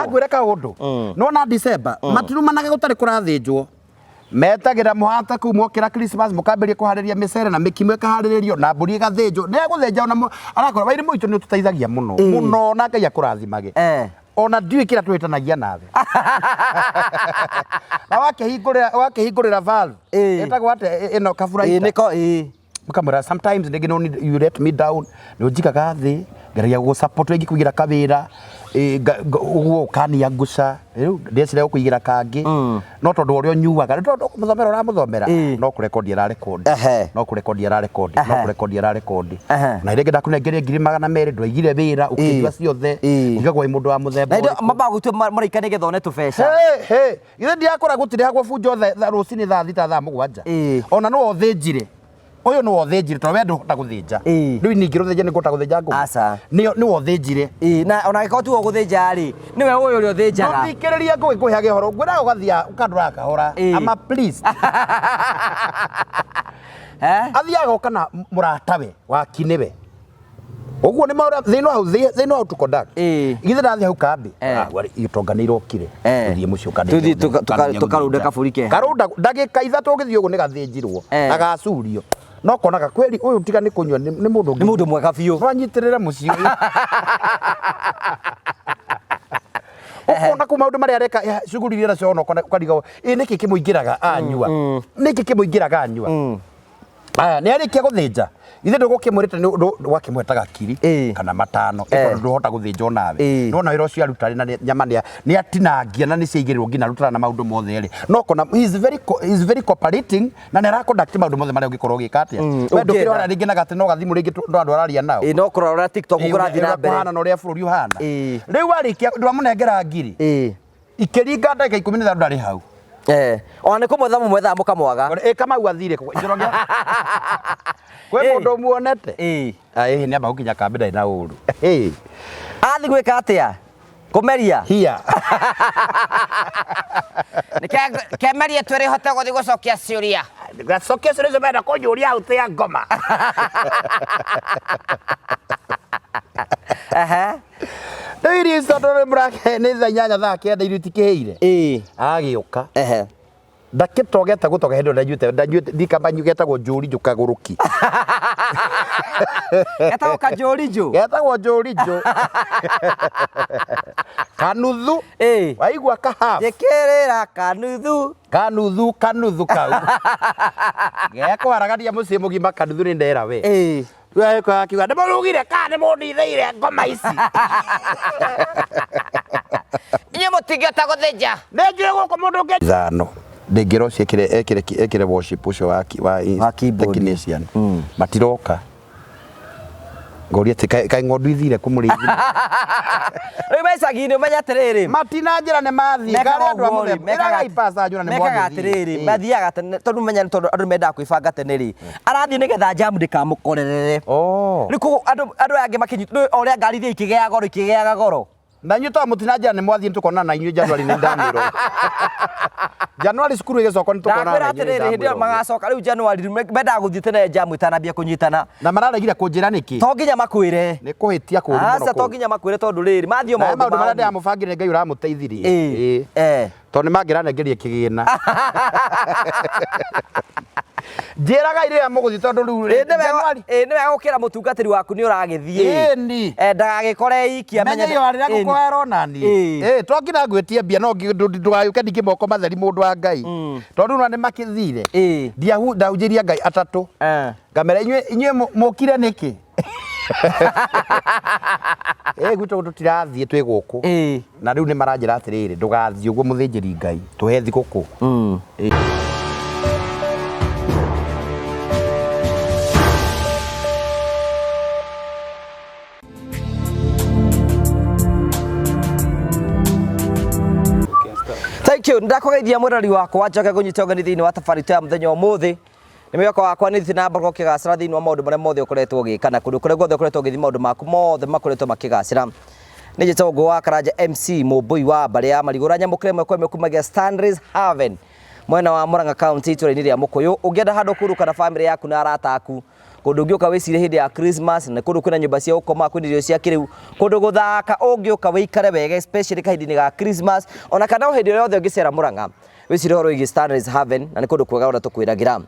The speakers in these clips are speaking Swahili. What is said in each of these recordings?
ngwire kaundu no na December matirumanaga gutari kurathinjwo metagira muhata ku mokira Christmas mukamberia kuhariria micere na mikimwe kaharirio na mburi gathinjwo ne guthinja ona arakora wairi muito ni tuteithagia muno na Ngai akurathimage ona ndiwe kira twitanagia nawe na wakehingurira valve etagwo ate ino kabura niko mukamura sometimes they don't need you let me down no jikaga thi geria go support wengi kugira kawira uguo kani ya nguca ndesire kuigira kangi no tondu urio nyuaga tondu muthomera ora muthomera no kurekondi ara record no kurekondi ara record no kurekondi ara record na irege ndakunengeria 200 ndwaigire wira ukijua ciothe ugagwa mundu wa muthemba na maba gutu maraikane gethone tubeca ithe ndiakora gutire hagwo bunjo rucini thaa 7 ona no othinjire oyo no othinjire to wendo hota guthinja riu ningi ruthinja ni ngota guthinja ngo ni othinjire na ona giko tu guthinja ri niwe oyo uri othinjaga ndikiriria ngo ikuhage horo ngwira ugathia ukandura kahora ama please athiaga ukana muratawe wakiniwe uguo ni maura they know how to conduct igithe ndathi hau kambi itonganirwo kire thie mucio tuthi tukarunda kaburike karunda ndagika 3 ugithio uguo ni gathinjirwo agacurio no konaga kweli uyu tiga ni kunywa ni mundu mwega biu banyitirira mucio ukona ku maundu mari areka shuguri ira cio no kadiga niki kimuingiraga anyua niki kimuingiraga anyua ni arikia guthinja ithe ndugukimurite wakimwetaga kiri kana matano eko nduhota guthinja nawe no na wira ucio arutari na nyama ni atinangia na ni ciigirwo ngina rutara na maundu mothe ri no kona he is very cooperating na ne raconduct maundu mothe mari ungikorwo gikate we ndukirora ringi na gate no gathimu ringi ndo andu araria nao no kurora TikTok ukurathi na mbere hana no ria bururi uhana riu arikia ndwamunengera ngiri ikiringa ndagika 13 ndari hau ona kumwetha mumwetha mukamwaga kama uathire njironge kwe mundu muonete ni aba ukinya kambi ndai na uru athi gwika atia kumeria hia kemeria twere hote guthi gucokia ciuria gacokia ciuria benda kunyuria hutia ngoma Ndiri sadore mrake ni thanyanya thake ndiri tikiheire agiuka ndakitogeta gutoka hendo ndanyuite ndikamba nyugeta njuri njukaguruki etagwo kanjuri nju getagwo njuri nju kanuthu waigua kahaf jekirira kanuthu kau geko haragania mucie mugima kanuthu ni ndera we we kwa kiwa ndimurugire kana ndimundithiire ngoma ici inye mutingihota guthinja ningire guku mundu ungi thano ndingiro ekire worship ucio wa technician matiroka ngoria kai ngondu ithire kumurithi oi maicagini umenya atiriri matinanjira ne mathi ngari andu amuthe mekaga ipasa njura ne mekaga atiriri mathiaga tondu menya tondu andu menda kwibanga teneri arathi nigetha jamu ndikamukorerere riku andu angi makinyitwo oria ngari thie ikigeaga goro ndanyu to mutinanjira ne mwathi ntukona na inyu January ni ndamiro January skuru igecoko ntukona na inyu hindi magacoka riu January menda guthie tene jamu itanambia kunyitana na mararegire kunjira niki to nginya makwire ni kuhitia kuru muno asa to nginya makwire tondu riri mathio maundu mara ndia mubangire Ngai uramuteithirie to ni mangiranengerie kigina njiraga ire muguthi tondu riu January ni wegukira mutungatiri waku ni uragithie ndagagikore iki amenya yo arira gukwero nani twakira ngwetie mbia no ndugayuke ndiki moko matheri mundu wa Ngai tondu no ni makithire ndaujiria Ngai atatu ngamera inywe mukire niki gwito tutirathie twi guku na riu ni maranjira atiriri ndugathie uguo muthinjiri Ngai tuhe thiguku Thank you ndakugeithia murari wakwa njoke gunyita ugeni thiini wa tabarita ya muthenya umuthi ni mwako wakwa ni thina mbarko kigacira thiini wa maundu maria mothe ukoretwo gikana kundu kuria guothe ukoretwo githi maundu maku mothe makoretwo makigacira ni jita ugo wa Karanja MC Mubui wa bari ya marigura nyamukire mweko mekumagia Stanleys Haven mwena wa Murang'a County itũra-inĩ rĩa Mũkũyũ ungienda handu kuruka na family yaku na arata aku kundu ngioka wicire hindi ya Christmas na kundu kwina nyumba cia ukoma kwina irio cia kiriu kundu guthaka ungioka wikare wega especially kahindi ga Christmas ona kana hindi yothe ungicera Murang'a wicire horo igi Starlight Haven na ni kundu kwega ona tukwiragira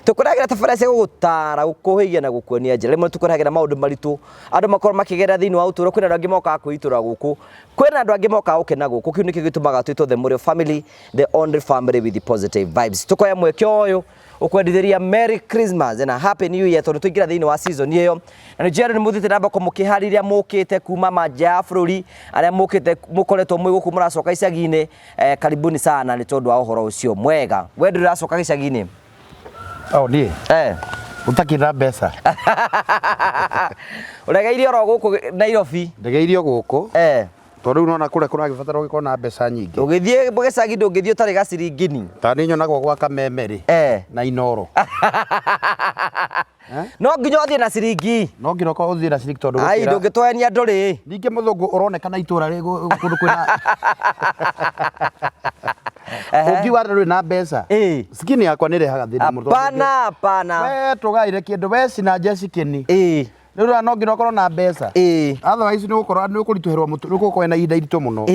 tukuragira tafara cia gugutara gukuhigia na gukuonia njira rimwe tukuragira maundu maritu andu makoro makigera thiini wa uturo kwina andu moka kuitura guku kwina andu angi moka gukena guku kiu niki gitumaga twito the Murio family, the only family with the positive vibes. Tukoya mwekyo uyu ukwendithiria Merry Christmas and a Happy New Year tondu tuingira thiini wa season iyo na ni Jerry muthite namba ko mukihariria mukite kuma manja bururi aria mukite mukoretwo mwi guku muracoka icagi-ini karibuni sana ni tondu wa uhoro ucio mwega wendu uracoka icagi-ini ni utakira mbeca uregeirio ro guku Nairobi ndegeirio guku tondu nona kure kuragibatara gukora na mbeca nyingi ugithie bugicagi ndungithio tari gaciringini ta ni nyonagwo gwa Kamemeri na Inoro no nginya uthie na ciringi no nginya ko uthie na ciringi tondu ai ndungitwenia nduri ninge muthungu uronekana itura ri kundu kwina ukiwa ri na mbeca skin yakwa ni rehaga thina muthungu pana we tugaire kindu we cina Jessica Nuru no nginya ukorwo na mbeca otherwise ni ukorwo ni ukurituherwa mutu ni ukorwo na ihinda iritu muno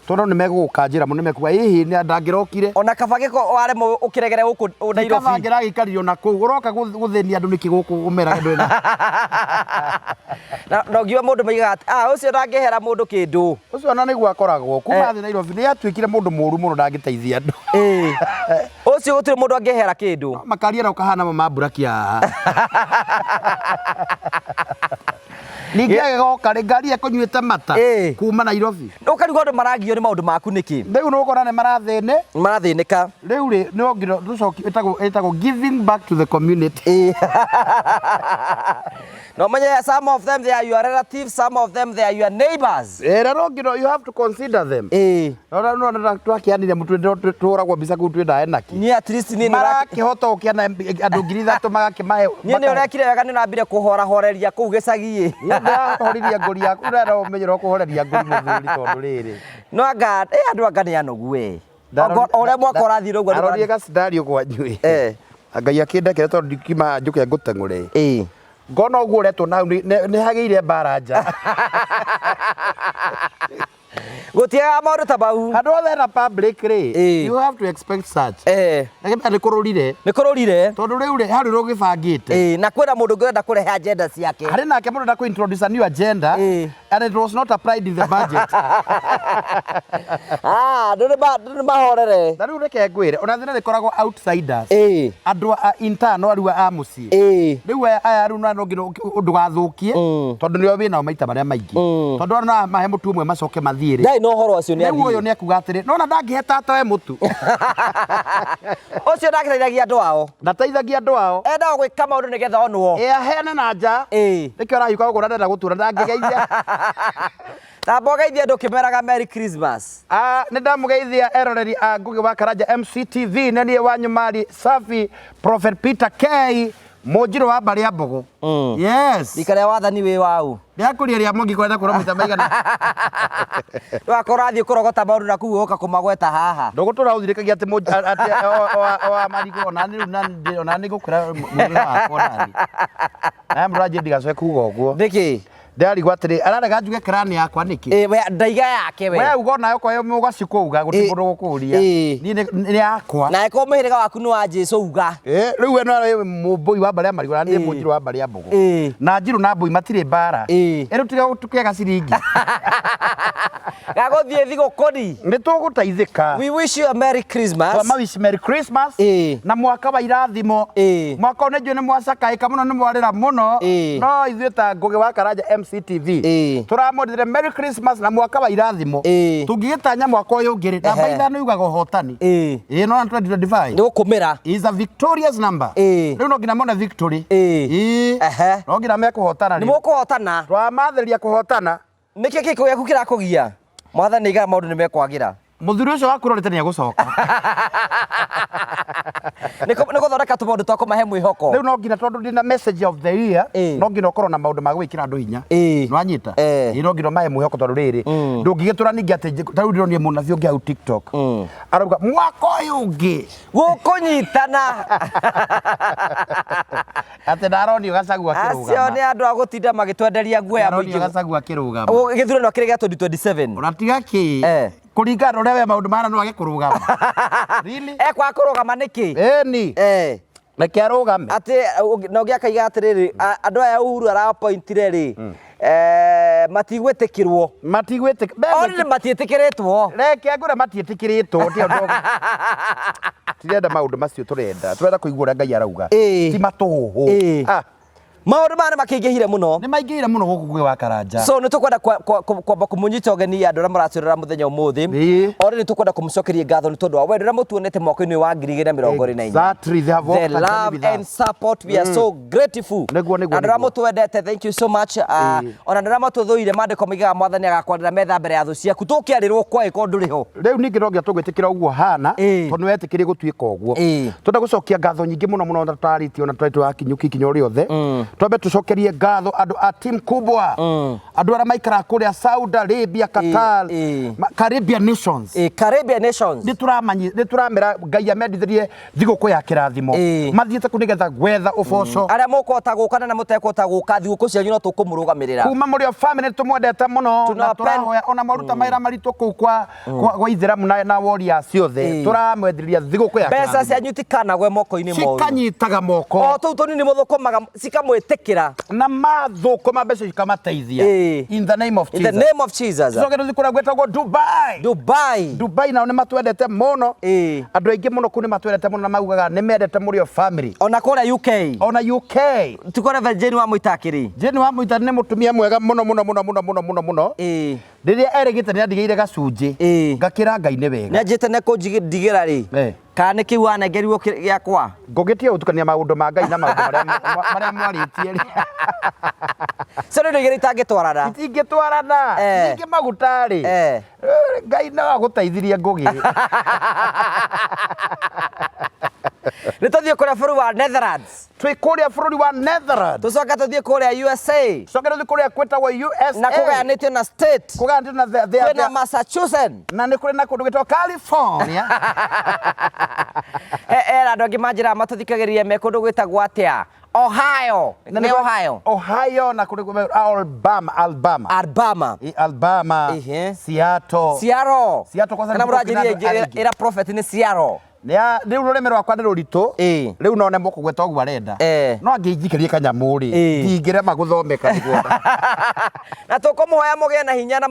tondu ni megukanjira muno mekuga hihi ni ndangirokire ona kabage ko ware mu ukiregere guku Nairobi kabangira gikaririo na kuu uroka guthenia andu niki guku umera ndu na no ngiwa mundu maiga ucio ndangihera mundu kindu ucio ona niguo akoragwo kuma thi Nairobi ni atuikire mundu muru muno ndangiteithia andu ucio gutire mundu angihera kindu makaria ro kahana mambura kia Ninge goka ngari akunyuite mata kuma Nairobi ukarigo andu maragio ni maundu maku niki riu no ukora ne marathinika riu ri no ngiro ducoki etago giving back to the community no manya some of them they are your relatives, some of them they are your neighbors no ngiro you have to consider them no no twakianire mutu turagwo bisa ku twenda enaki ni at least ni marakihota ukiana andu ngiri thatu magakimahe ni urekire wega ni nambire kuhora horeria ku gicagi horiria ngori yaku urenda umenyera kuhoreria ngori muthuri tondu riri no anga andu anga ni anogu we ore mwakora thiru uguo arorie ga scenario kwa njui Ngai akindekere tondu ndikima njuke ngutengure ngona uguo uretwo na ni hageire mbara gutiaga maundu ta bau handu othe na public ri you have to expect such ni kururire tondu riu ri hari rugibangite na kwira mundu ngirenda kurehe agenda ciake hari nake mundu nda ku introduce a new agenda and it was not applied in the budget ndu mahorere na riu reke ngwire ona thina rikoragwo outsiders andu a intern aru a muci riu aya riu no nginya undu gathukie tondu nio wina maita maria maingi tondu ona mahe mutu umwe macoke mathire dai no horo acio ni athire uyo ni akuga atiri no na ndangihe tata we mutu ucio ndagiteithagia andu ao ndateithagia andu ao enda gwika maundu nigetha onwo aheane na nja nikio arayuka gukura ndenda gutura ndangigeithia Tabogeithia andu kimeraga Merry Christmas ni ndamugeithia eroreri a Ngugi wa Karanja MCTV nenie wanyu mari safi Prophet Peter K Mojiro wa Baria Mbogo yes ikare wathani wi wau ndiakuria ria mongi kwenda kuromita maigana wakorathi kurogota maundu na kuo oka kumagweta haha ndogutura uthirikagia ati o marigo ona ni gukura mwiri wakwa nani muraje ndigacoke kuga uguo niki ndarigwa atiri ararega njuge krani yakwa niki we ndaiga yake we ugo nayo kwa mugacikuga guti mundu gukuria ni yakwa na eko muhiriga waku ni wa Jesu uga riu eno mubui wa Baria Marigo ni Mujiro wa Baria Mbogo na Njiru na Mbui matire mbara ero tukiaga ciringi gaguthie thigukuri ni tugutaithika we wish you a Merry Christmas Merry Christmas na mwaka wa irathimo mwaka one njue ni mwacakaika muno ni mwarira muno no ithuĩ ta Ngugi wa Karanja MCTV turamwendithire Merry Christmas na mwaka wa irathimo tungigitanya mwaka uyu ngiri namba ithano yugaga uhotani no 2025 ni gukumira is a victorious number riu no ngina mona victory no ngina me kuhotana ni mukuhotana twamatheria kuhotana niki kiko yaku kirakugia mwathani iga maundu ni mekwagira muthuri ucio wakurorete ni agucoka niko thondeka tu maundu twako mahe mwihoko riu no nginya tondu ndina message of the year no nginya ukorwo na maundu ma gwikira andu hinya nwanyita no nginya mahe mwihoko tondu riri ndungigitura ningi ati tariu ndironie munathi ungi au TikTok arauga mwaka uyu ungi gukunyitana ate ndaronio Gachagua kirugama acio ni andu agutinda magitwenderia nguo ya muingi Gachagua kirugama githurano kiri gya 2027 uratiga ki kuringana uria we maundu mara no age kurugama really kwa kurugama niki ni reke arugame ati no gya kaiga atiriri andu aya Uhuru arapointire ri matigwetikirwo oni matiitikiritwo reke agure matiitikiritwo ti andu tirenda maundu macio turenda kuigua uria Ngai arauga ti matuhu maundu mara makingihire muno ni maingihire muno guku gwe wa Karanja so ni tukwenda kwamba kumunyita ugeni andu aria maraturira muthenya umuthi ori ni tukwenda kumucokeria ngatho ni tondu wa wendo uria mutuonete mwaka-ini wa 2024 exactly they have the love and support we are so grateful andu aria mutwendete thank you so much ona andu aria matuthuire mandiko migaga mwathani agakwandira metha mbere ya thu ciaku tukiarirwo kwa iko nduriho riu ningi no ngia tugwitikira uguo hana tondu wetikirie gutuika uguo twenda gucokia ngatho nyingi muno muno twarĩtie ona twaitu akinyuki kinyo riothe twambe tucokerie ngatho andu a team kubwa andu aria maikara kuria Saudi Arabia Qatar Caribbean nations ni turamera Ngai amendithirie thiguku ya kirathimo mathiete kunigetha gwetha uboco aria mukota gukana na mutekota guka thiguku cianyu no tukumurugamirira kuma muri family tumwendete muno na turahoya ona maruta maira maritu kuu kwa Itheramu na warriors ciothe turamwendithia thiguku ya kirathimo mbeca cianyu tikanagwe moko-ini moru cikanyitaga moko o tu tunini muthukumaga cikamwitikira na mathukuma mbeca cikamateithia in the name of Jesus so geru thikura gwetagwo Dubai na ni matwendete muno andu aingi muno kuni matwendete muno na maugaga ni mendete muri family ona kore UK tukore Virgin wa Muitakiri Jane wa Muitakiri ni mutumia mwega muno riria erigite ni andigire gacunji ngakira Ngai ni wega ni anjite ne kundigira ri kana kiu anengerirwo giakwa ngugitie utukania maundu ma Ngai na maundu maria mwaritie so ndio gere itangitwarana ningi magutari Ngai na aguteithirie ngugi nituthie kuria bũrũri wa Netherlands twikuria bũrũri wa Netherlands tucoka tuthie kuria USA tucoka tuthie kuria kwetagwo USA na kugayanitio na state na Massachusetts na ni kuri na kundu gwetagwo California andu angi manjira matuthikagirie me kundu gwetagwo atia Ohio na kuri Alabama Seattle kwanza na murajirie era prophet ni Seattle riu rurimi rwakwa ni ruritu riu none moko gweta ogwa renda no angijikerie kanyamuri ndingire maguthomeka niguo na tukumuhoya mugie na hinya na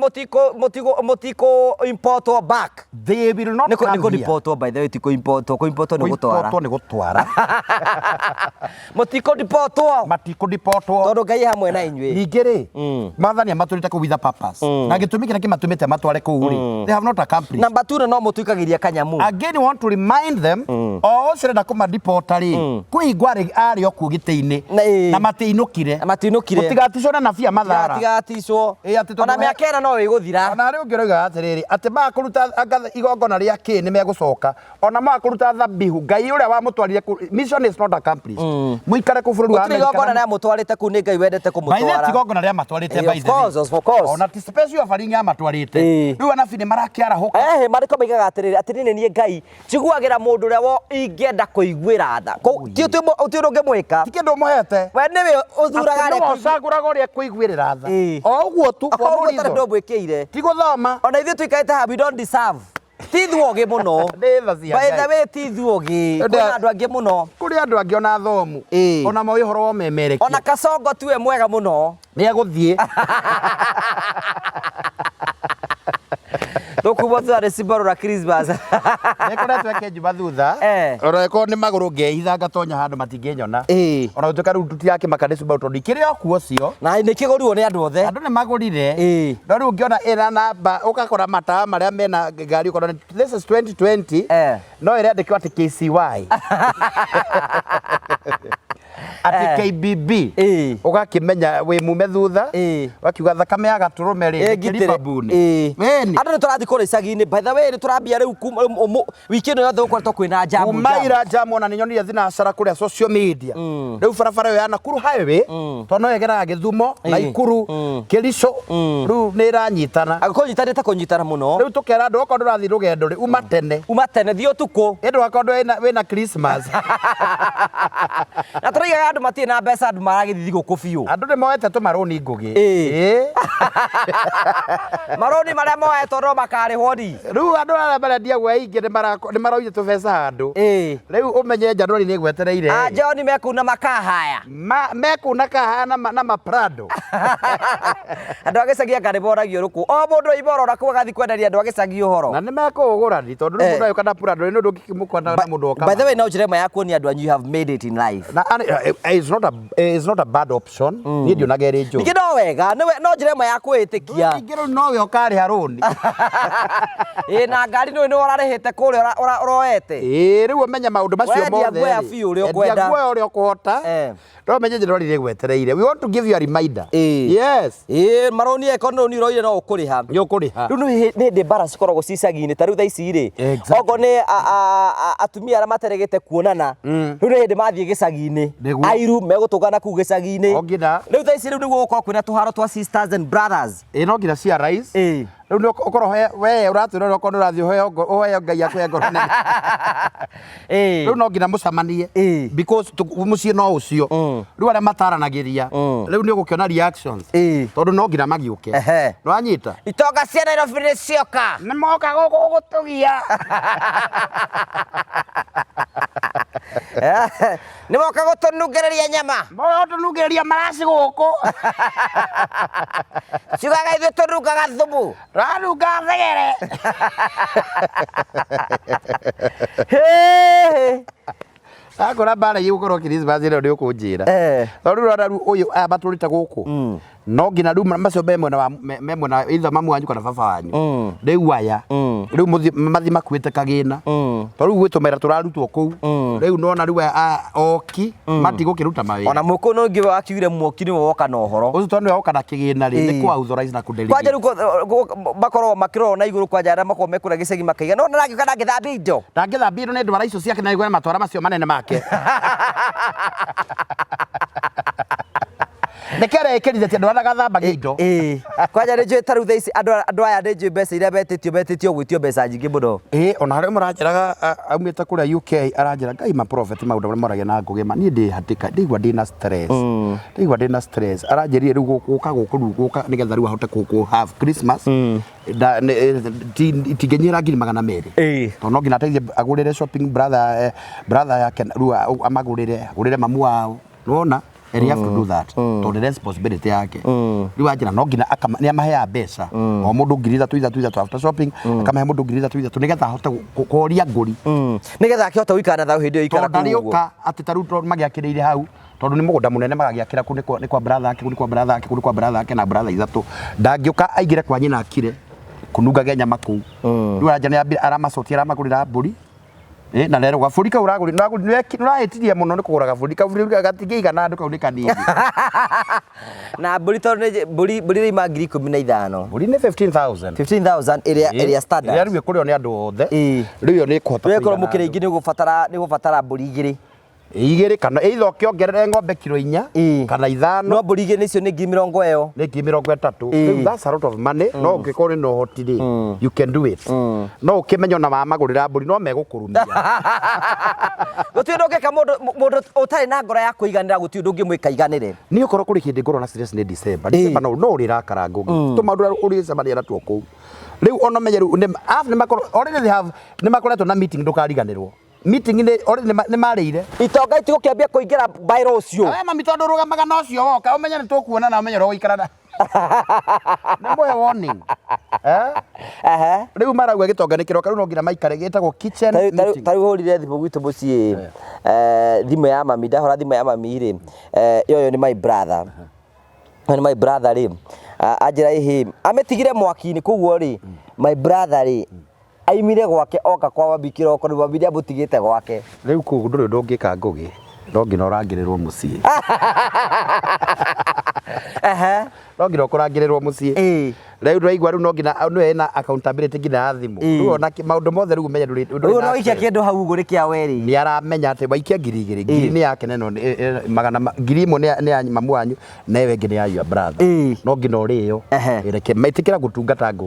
mutiko import back they will not come here import by the way tiko import ni gutwara mutiko deport tondu Ngai hamwe na inyui ningiri mathani amaturite ku with a purpose na gitumi kira kimatumite matware ku ri they have not accomplished number 2 no mutuikagiria kanyamu again want to remind them o cirenda kuma deportari kuigwa ari oku gite-ini na matiinukire mutigaticwo na nabia mathara matigaticwo ona miakera no iguthira ona ri ungiroiga atiriri ati makuruta igongona ria ki ni megucoka ona makuruta thabihu Ngai uria wamutwarire mission is not accomplished muikare ku bururi wa America igongona ria mutwarite ku ni Ngai wendete kumutwara baithe igongona ria matwarite baithe of course ona ti special faringa amatwarite riu anabi ni marakiara huko mariko maigaga atiriri atiri ni Ngai njiguagira mundu uria wo ingienda kuiguira tha ti undu ngimwika ti kindu muhete we niwe uthuraga ri kucaguraga uria kuiguirira tha o uguo tu kwa muritho ndo mbwikiire ti guthoma ona ithuĩ tuikaite ha we don't deserve ti thuogi muno by the way ti thuogi kuna andu angi muno kuri andu angi ona thomu ona mo ihoro wa memereki ona Kasongo tiwe mwega muno ni aguthie Dokubo tu arecibaru ra Christmas nekora tweke juba thutha oreko ni maguru ngehitha ngatonya handu matingenyona ona utuka ru tuti yake makadeci about ndikire okuo cio na ni kiguruo ni andu othe andu ni magurire no ru ngiona ina namba ukakora matawa maria mena ngari ukona this is 2020 no ire andikwa ati KCY ati KBB ugakimenya wi mume thutha wakiuga thakame ya gaturume ri kiribabuni andu ni turathi kuri cagi-ini by the way ni turambia riu wiki no yothe ukoretwo kwina jamu umaira jamu na ninyonire thinacara kuria social media riu barabara yo ya Nakuru highway to no yegeraga Githumo na Ikuru Kericho riu ni iranyitana akunyitanite kunyitana muno riu tukera andu okorwo ndurathi rugendo ri uma tene thio tuku endu akorwo wina Christmas na turiga andu matie na mbeca andu maragithithi guku biu andu ni moete tumaroni ngugi maroni maria moetwo no makarihwo ni riu andu aria marendia gwa ingi ni maroire tubeca handu riu umenye Januari ni gwetereire John mekuna makahaya mekuna kahaya na maprado andu agicagia ngariboragio ruku o mundu iborora ku agathi kwenderia andu agicagia uhoro na ni mekugurani tondu ni mundu ayo kana prado ni ndu ngikimukwana na mundu oka by the way no njirema yaku ni andu anyu have made it in life na it's not a bad option ni ndio nagerejo ngi no wega no njirema yaku itikia ngiro no we okari haroni na ngari no urarehete kuri uroete riu umenya maundu macio mothe ngwa uri okuhota no menye Januari ni gwetereire we want to give you a reminder yes maroni ekono ni roire no ukuriha riu ni ndi bara cikoragwo cicagi-ini ta riu tha ici ri ogo ni atumia ara materegete kuonana riu ni hindi mathie gicagi-ini airu megutungana ku gicagi-ini riu tha ici riu niguo gukorwo kwina tuharo twa sisters and brothers no ngira cia rise riu ni ukorwo we uratwira ukorwo urathi uhoya Ngai akwe ngoro nene riu no ngira mucamanie because mucie no ucio riu aria mataranagiria riu ni ugukiona reactions tondu no ngira magiuke no anyita itonga cia Nairobi ni cioka ni moka guku gutugia ni moka gutunungereria nyama gutunungereria maraci guku ciugaga ithuĩ tũnungaga thumu ranunga thegere akora bara yukorwo Christmas ino ndio kunjira tondu rora uyu abaturite guku no ngina riu macio memwe na itha mamu wanyu kana baba wanyu riu aya riu mathi makuite kagina tondu gwitumera turarutwo kuu riu nona riu oki matigukiruta mawira ona muko no ngi wakiure muoki ni woka na uhoro ucio tondu woka na kigina ri ni kwa authorize na kudeli kwaje riu bakoro makiro na iguru kwaje ara mako mekura gicegi makaiga no ndangi kana ngithambia indo ndangithambia indo ni ndwara icio ciake na igwe matwara macio manene make nekere ekirithete andu ara gathambagia indo kwaja rejo taru thaici andu aya rejo mbeca iria betitio gwitio mbeca nyingi muno ona hari muranjiraga aumite kuria UK aranjira Ngai ma prophet maundu maria moragia na ngugi ma ni ndi hatika ndigwa ndina stress aranjirire riu guka nigetha riu ahote ku have Christmas itingenyira 200 tondu ngina teithie agurire shopping brother yake riu amagurire mamu wao nona and you have to do that to the responsibility yake riu ajira no ngina ni amahea mbeca o mundu ngiriza tuitha after shopping akamahe mundu ngiriza tuitha nigetha ahote kuoria nguri nigetha akihota wikana thau hindi ikara kuo ndariuka ati taru magiakiriire hau tondu ni mugunda munene magagiakira ku ni kwa brother yake na brother ithatu ndangiuka aigire kwa nyina akire kunungaga nyama kuu riu aranja ni aramacokia aramagurira mburi na lero gafurika uraguri nurahitirie muno ni kugura gafurika gatingiiga na andu kau ni kanini na mburi ri magiri 15 mburi ni 15000 area standard ya riu kurio ni andu othe riu ni kuhota kuhota mukire ingi ni gufatara mburi igiri igiri kana either ukiongerere ng'ombe kilo 4 kana 5 no mburi igiri nicio ni 20,000 ni 30,000 that's a lot of money no ngikore no hotire you can do it no ukimenya na mamagurira mburi no megukurumia gutiu ndungika mundu utari na ngoro ya kuiganira gutiu ndungi mwika iganire ni ukoro kuri kindi ngoro na stress ni December no rirakara ngugi to maundu uri semania na tuoko riu ono menyeru ni makoro already they have ni makoretwo na meeting ndukariganirwo meeting ni marire itonga itigukiambia kuingira bairo ucio we mami tondu rugamaga no cio woka umenya ni tukuona na umenya ro guikarana na boy warning riu marauga gitonga ni kiroka riu no ngira maikare gitagwo kitchen meeting tariu horire thimu gwitu mucii thimu ya mami ndahora thimu ya mami ri yoyo ni my brother ri ajira ihi ametigire mwaki-ini kuguo ri my brother ri aimire gwake oka kwa wabikira okoro wabidi abutigite gwake riu ku nduri ndungika ngugi no ngina ũrangĩrĩrwo mũciĩ no ngina ũkũrangĩrĩrwo mũciĩ rĩu ndĩraigua rĩu no ngina nĩwe na accountability ngina ya thimũ rĩu ona maũndũ mothe rĩu ũmenye rĩu no ikia kĩndũ hau ũguo rĩkĩa werĩ nĩ aramenya atĩ waikia 2,000 ngiri nĩ yake neno 1,000 nĩ ya mamu wanyu na ĩyo ĩngĩ nĩ ya your brother no ngina ũrĩyo reke maitĩkĩra gũtungata ngũ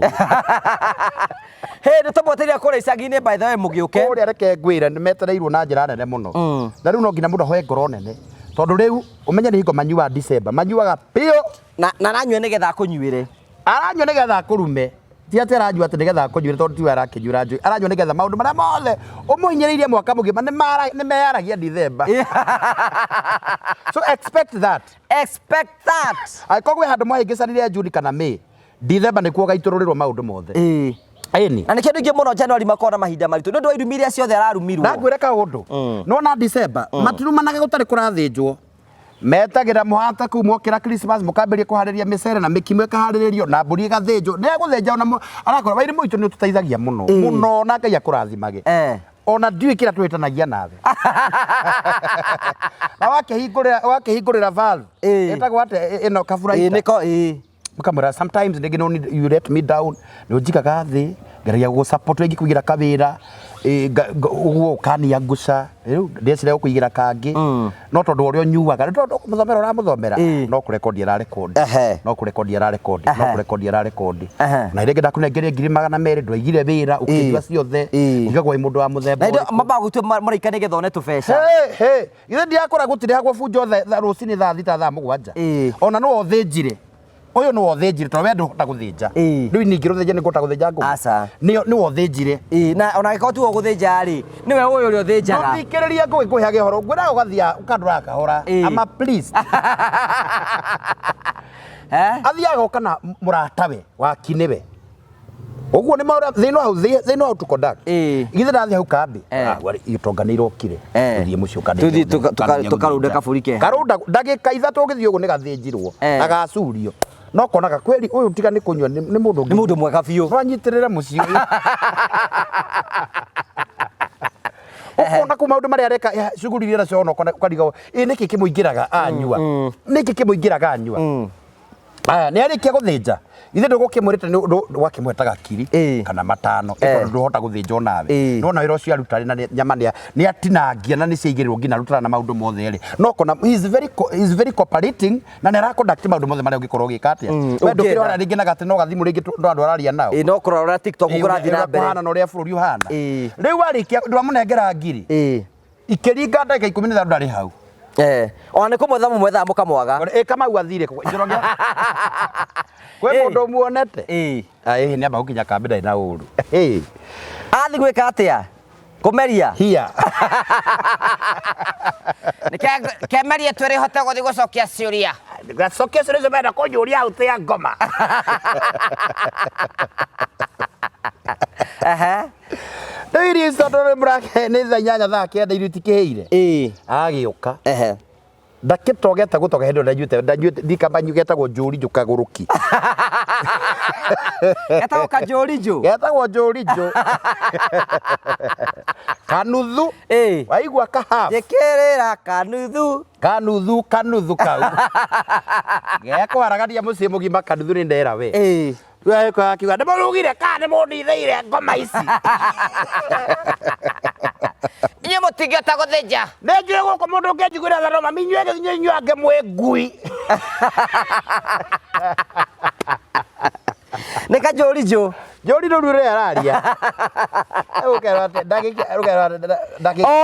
nĩ tũmwetereire kũrĩa icagi-inĩ by the way mũgĩũke kũrĩa reke ngwĩre nĩ metereirwo na njĩra nene mũno na rĩu no ngina mũndũ ahoe ngoro nene tondũ rĩu ũmenye nĩ hingo manyuaga December manyuaga pio na nanyue nĩgetha akũnyuĩre aranyua nĩgetha akũrume ti atĩ aranyua atĩ nĩgetha akũnyuĩre tondũ tiwe arakĩnyuĩra njũĩ aranyua nĩgetha maũndũ marĩa mothe ũmũhinyĩrĩirie mwaka mũgima nĩ meyaragia December so expect that angĩkorwo gwĩ handũ mwahĩngĩcanire June kana May December nĩkuo gaitũrũrĩrwo maũndũ mothe na nĩ kĩndũ ingĩ mũno January makorwo na mahinda maritũ nĩ ũndũ wa irumi iria ciothe ararumirwo ngwĩre kaũndũ nona December matirumanaga gũtarĩ kũrathĩnjwo metagĩra mũhata kũu mokĩra Christmas mũkambĩrĩria kũharĩria mĩcere na mĩkimo ĩkaharĩrĩrio na mbũri ĩgathĩnjwo nĩ egũthĩnja ona arakora wairĩ mũitũ nĩ ũtũteithagia mũno mũno na Ngai akũrathimage ona ndiũĩ kĩrĩa twĩtanagia nawe na wakĩhingũrĩra valve ĩtagwo atĩ ĩno kaburaita mũkamwĩra sometimes nĩngĩ you let me down nĩ ũnjikaga thĩ ngeragia gũgũsupport rĩngĩ kũigĩra kawĩra ũguo ũkania ngũca rĩu ndĩecire gũkũigĩra kangĩ no tondũ ũrĩa ũnyuaga tondũ mũthomera ũramũthomera no kũrekondi ararekondi na rĩngĩ ndakũnengeria 200,000 ndwaigire wĩra ũkĩnyua ciothe ũkĩgwa mũndũ wa mũthemba na mamba gũtũ mũraika nĩgetha one tũbeca ithe ndiakora gũtirĩ hagwo bunjo rũcinĩ thaa 7 ona no ũthĩnjire ũyũ nĩ wothĩnjire tondũ we ndũhota gũthĩnja rĩu ningĩ rũthĩnja nĩ ngũhota gũthĩnja ngũkũ nĩ wothĩnjire na ona angĩkorwo ti gũthĩnja-rĩ nĩwe ũyũ ũrĩa ũthĩnjaga ndũthikĩrĩria ngũgĩ ngũheage ũhoro ngwĩraga ũgathiaga ũkandũraga kahora ama please athiaga ũkana mũratawe wakiniwe ũguo nĩ maũra thĩinĩ hau to conduct githĩ ndathi hau kambi itonganĩirwo kire thiĩ mũciĩ tũkarũnda kabũri ke karũnda ndagĩka 3 ũgĩthiĩ ũguo nĩ gathĩnjirwo agacurio no konaga kweli ũyũ tiga nĩ kũnyua nĩ mũndũ mwega biũ wanyitĩrĩre mũciĩ ũkona kuma maũndũ marĩa areka shughuli iria ciona ũkariga nĩkĩ kĩmũingĩraga anyua nĩkĩ kĩmũingĩraga anyua nĩ arĩkia gũthĩnja ithe ndũgũkĩmwĩrĩte wakĩmwetaga kiri kana matano ĩkorwo ndũhota gũthĩnjwo nawe no na wĩra ũcio aruta na nyama nĩ atinangia na nĩ ciaigĩrĩrwo nginya arutana na maũndũ mothe rĩ no kona he is very cooperating na nĩ araconduct maũndũ mothe marĩa ũngĩkorwo ũgĩka atĩa we ndũkĩrora rĩngĩ na gatĩ no gathimũ rĩngĩ andũ araria nao no kũrora TikTok ũkũrathiĩ na mbere kũhana na ũrĩa bũrũri ũhana rĩu arĩkia ndwamũnengera ngiri ikĩringa ndagĩka 15 ndarĩ hau ona nĩ kũmwetha mũmwetha mũkamwaga Kamau athire njoroge kwĩ mũndũ muonete nĩ amba gũkinya kambĩ ndarĩ na ũru athi gwĩka atĩa kũmeria hia kemerie twĩrĩ hote gũthiĩ gũcokia ciũria gacokia ciũria icio menda kũnjũria hau tĩa ngoma rĩu irio icio tondũ nĩ thaa 8 thaa 9 irio itikĩhĩire agĩũka ndakĩtogete gũtoga hĩndĩ ndajuĩte ndikamba getagwo njũrinjũ kagũrũki getagwo kanjũrinjũ kanuthu waigua kahaf njĩkĩrĩra kanuthu kau gekũharagania mũciĩ mũgima kanuthu nĩ ndera we akiuga nĩ mũrugire kana nĩ mũndithĩire ngoma ici inyuĩ mũtingĩhota gũthĩnja nĩ njũĩ gũkũ mũndũ ũngĩnjiguĩra tha no mami inyuage mwĩ ngui nĩ kanjũrinjũ njũrinjũ rĩu araria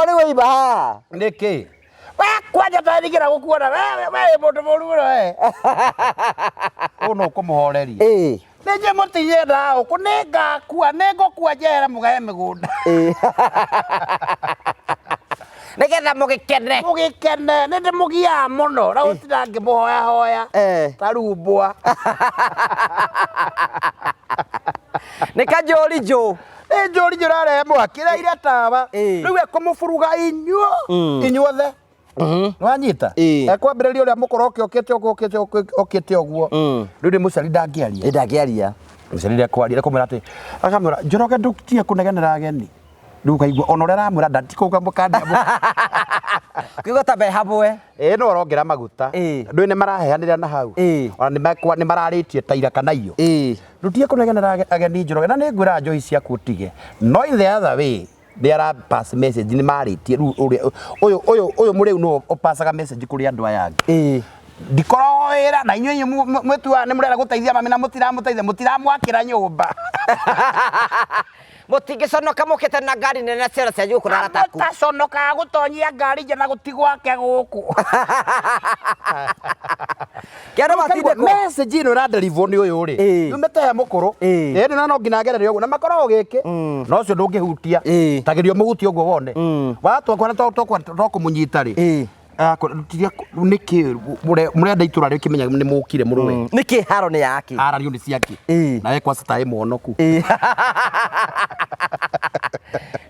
nĩ gũiba nĩkĩ we kwanja twathigĩra gũkuona we mũndũ mũru mũno we ũũ no ũkũmũhoreria nĩnjĩ mũtinyenda ũkũ nĩngũkua njera mũgahe mĩgũnda nĩgetha mũgĩkene nĩ ndĩmũgiaga mũno na gũtira ngĩmũhoya tarumbwa nĩ kanjũrinjũ nĩ njũrinjũ rarehe mwaki ĩraire tawa rĩu ekũmũburuga inyuothe nĩwanyita ekwambĩrĩria ũrĩa mũkorwo ũkĩte ũguo rĩu nĩ mũcari ndangĩaria ndangĩaria mũcari ndekwaria kũmwĩra atĩ akamwĩra Njoroge ndũtige kũnegenera ageni riu kaigua ona ria ramwira ndatikuga mukandi Kiugo ta be hamwe. no orongera maguta ndu ni maraheanira na hau ona ni mararitie taira kana iyo rutie kunegenera ageni njoroge na ni ngwira njohi ciaku utige no in the other way they are pass message ni maritie uyu muri no opasaga message kuri andu aya angi ndikoroera na inyuĩ mwetua nĩ mũrera gũteithia mami na mũtiramuteithia mũtiramwakĩra nyũmba Mũtingĩconoka mũkĩte na ngari nene ciothe cia gũkũ na rataku. Mũtaconokaga gũtonyia ngari nja na gũtigwake gũkũ. Kĩano matinde ko message ĩno ĩraderivo nĩ ũyũ rĩ yumĩte he mũkũrũ ĩni no nginya ngerere ũguo na makoragwo gĩkĩ no ũcio ndũngĩhutia tagĩrio mũhuti ũguo wone watwa kwana tokũmũnyita rĩ niki murenda itura ri kimenya ni mukire muruwe niki haro ni yake arario ni ciake nawe kwa stai monoku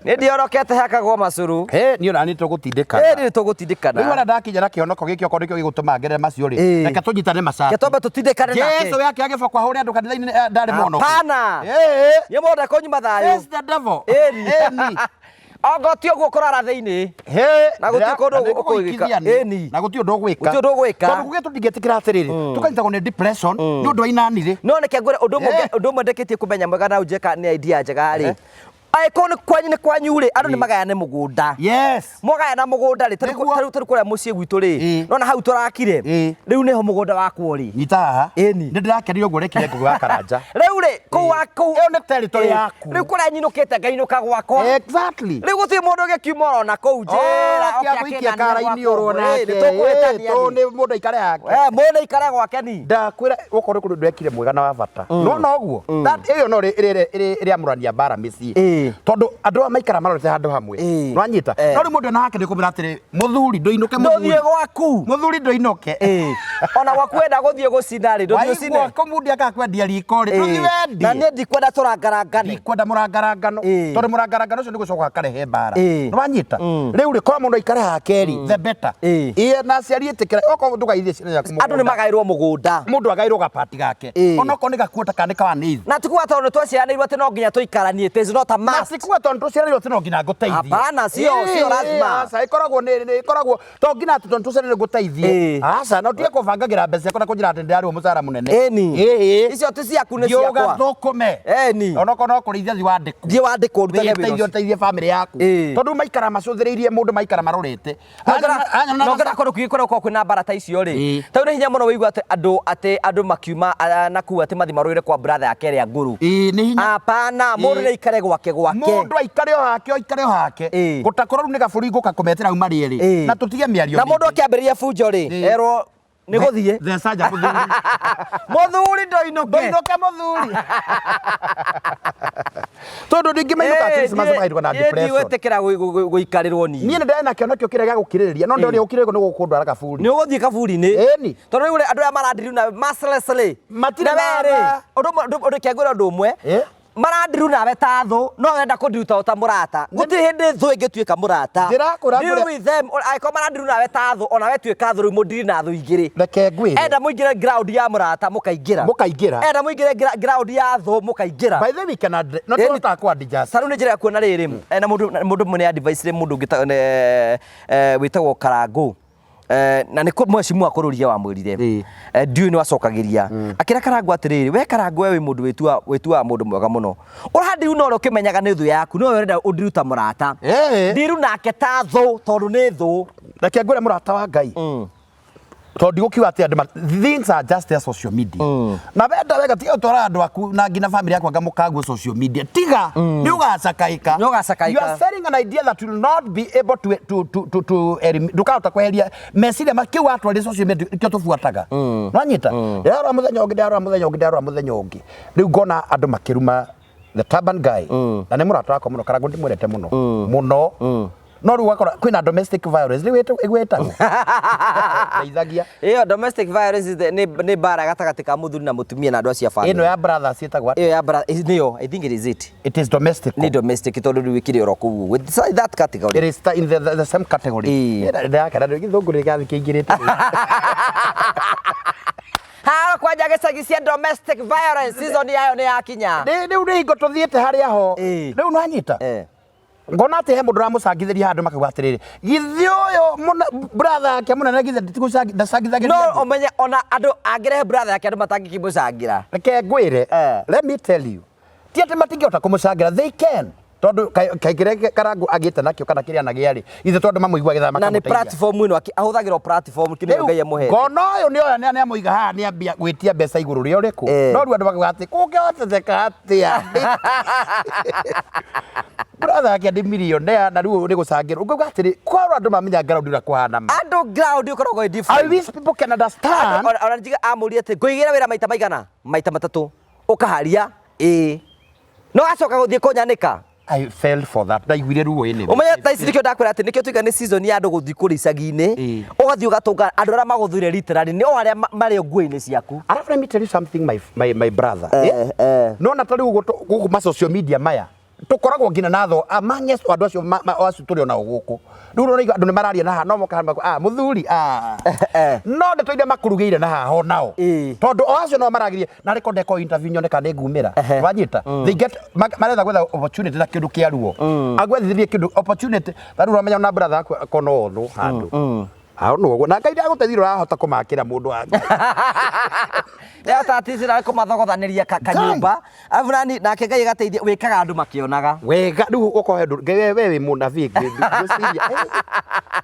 ni ndiorokete hakagwo macuru ni ona ni tugutindikana ni tugutindikana ni wala ndakinya na kionoko giki okoro kio gigutuma ngere macio ri reke tunyitane macaka ketombe tutindikane nake Yesu yake agifa kwa hore andu kanitha-ini ndari monoku hapana ye moda konyuma thayo yes the devil ni Ogotio gukora thiini na guti kundu gukuigika na guti undu gwika guti undu gwika tondu gugetu ndigetikira atiriri tukanyitagwo ni depression ni undu ainani ri no neke ngure undu mwendeketie kumenya mwega na ujeka ni idea njega ri aikoni kwanyu ri andu ni magayane mugunda yes mwagayana mugunda ri tari kuria mucii gwitu ri no na hau turakire riu niho mugunda wakwo ri nyita haha ni ndirakenire uguo rekire ngugu ya karanja riu ri ku iyo ni territory yaku riu kuria nyinukite ngainuka gwakwa exactly riu guti mundu gikiuma na kuu njira okiaguikia kara-ini urwo nake to ni mundu aikare yake mundu aikare gwake ni ndakwira ukorwo kundu ndekire mwega na wa bata no no guo iyo no ri amurania bara micii tondu andu maikara marorete handu hamwe nwanyita no ri mundu na hake ni kumira atiri muthuri ndoinuke muthuri gwaku muthuri ndoinuke ona gwakwenda guthie gucina ri ndothio cine wako mundu akakwendia riko ri nduthi wendi na ni ndikwenda turangarangane ndikwenda murangarangano tondu murangarangano ucio ni gucoka akarehe mbara nwanyita riu ri korwo mundu aikare hake ri the better iye na ciari itikira oko ndugaithie cina yaku andu ni magairwo mugunda mundu agairwo gapati gake ona ko ni gakuota kana kawa ni na tikuwa tondu twaciaranirwo ati no nginya tuikaranie it is not a must sikuwa tondu tuciaranirwo ati no nginya nguteithie hapana sio lazima asa ikoragwo ni to nginya tondu tuciaranirwo nguteithie asa no tie kubangagira mbeca kona kunjira ati ndiarirwo mucara munene icio ti ciaku ni ciakwa yoga thukume ona ko no kurithia thi wandikwo thie wandikwo rutage wiro teithie family yaku tondu maikara macuthiriirie mundu maikara marorete no ngara korwo kwigikora kwa kwina barata icio ri tau ni hinya muno wigua ati andu makiuma na kuwa ati mathi maroire kwa brother yake ria nguru ni hinya hapana mundu ni ikare gwake mundu aikare o hake gutakorwo ni gaburi nguka kumetera uma rieri na tutige miario na mundu akiambiriria funjo ri erwo ni guthie thecaja muthuri muthuri ndoinuke muthuri tondu ndingi mainuka Christmas mairwo na depression ni wetekera guikarirwo ni ni ndenda na kionokio kire gya gukiririria no ndio ukirego ni gukundwara kaburi ni uguthie kaburi-ini ni tondu riu andu aya marandiru na mercilessly matire mara undu kiagwira undu umwe marandiru nawe ta thu no wenda kundiruta uta murata guti hindi thu ingituika murata deal with them aiko marandiru nawe ta thu ona we tuika thu riu mundiri na thu igiri reke ngwire enda muingire ground ya murata mukaingira enda muingire ground ya thu mukaingira by the week na no tota kwa dija saru ni njira kuona riri ena mundu mune advice ri mundu ngita witagwo Karangu na ni mwecimu akururia wa mwirire ndiu ni wacokagiria akira Karangu atiriri we Karangu we mundu wetua mundu mwega muno urahandi no ro kimenyaga ni thu yaku no urenda undiruta murata ndiru nake ta thu tondu ni thu reke ngwire murata wa Ngai tondu gukiwa ati andu things are just their social media na wega tiga utwara andu aku na ngina family yakwa ngamukagu social media tiga ni ugacakaika you are selling an idea that will not be able to ndukahota kweheria meciria makiu atwari social media ikio tufuataga nwanyita ndaro muthenya ungi riu ngona andu makiruma the Turban Guy na ni murata wakwa muno Karangu ndimwendete muno no ru wakora kwina domestic violence ni igwetagwo ndeithagia iyo domestic violence ni bara gatagati ka muthuri na mutumia na andu acia family ino ya brothers itagwa iyo ya brother niyo I think it is domestic ni domestic tondu ri wikire oro ku with that category it is in the same category ira kana githunguri gathi kiingirite ha kwanja gicagi cia domestic violence season yayo ni yakinya riu ni hingo tuthiete haria ho riu nwanyita ngona ati he mundu ramucangithiria handu makauga atiriri githi uyu brother yake munene githi ndacangithagia no omenye ona andu angirehe brother yake andu matangikimucangira reke ngwire let me tell you ti ati matingihota kumucangira they can tondu kaigire karangu agite nakio kana kiria nagia ri ithe tondu mamuigua githama na ni platform ino ahuthagira platform kinio ngai amuhete ngona uyu ni oya ni amuiga haha ni ambia gwitia mbeca iguru ria uriku no ru andu bakauga ati kungihotetheka atia brother yake ndi millionaire na riu ni gucangirwo ngauga atiri korwo andu mamenya ground ira kuhana andu ground ukoragwo different I wish people can understand ona njiga amuri ati nguigira wira maita maigana maita matatu ukaharia no acoka guthie kunyanika I fell for that. Na igwire ruo ene. Umenya thaisi nikio ndakwira ati nikio tuiga ni season ya andu guthii kuri icagi-ini ugathii ugatunga andu aria maguthuire literally ni o aria mari nguo-ini ciaku. Let me tell you something my brother. No na tari guku ma social media maya tukoragwo ngina natho amang'es andu acio acio turi ona guku riu no andu ni mararia na ha no moka muthuri no ndeto iria makurugeire na ha ho nao tondu o acio no maragirie na record eko interview nyoneka ni ngumira wanyita they get maretha gwetha opportunity na kindu kia ruo agwethirie kindu opportunity tari uramenya na brother akwa kono no handu no na ngai ndagutethira rahota kumakira mundu wangu ya tatisi na kumathogothaniria kanyumba avunani nake ngai gateithia wikaga andu makionaga wega riu ukohe we wi munabii ngwiciria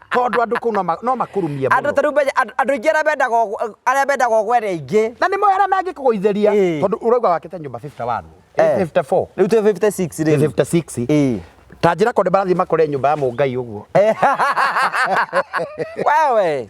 tondu andu kuu no makurumia muno andu taru andu ingi aria bendaga gwere ingi na ni moya mangikugoitheria tondu urauga wakite nyumba 51 54 riu tu 56 riu 56 Tajira konde barathi makore nyumba ya mungai uguo. Wewe.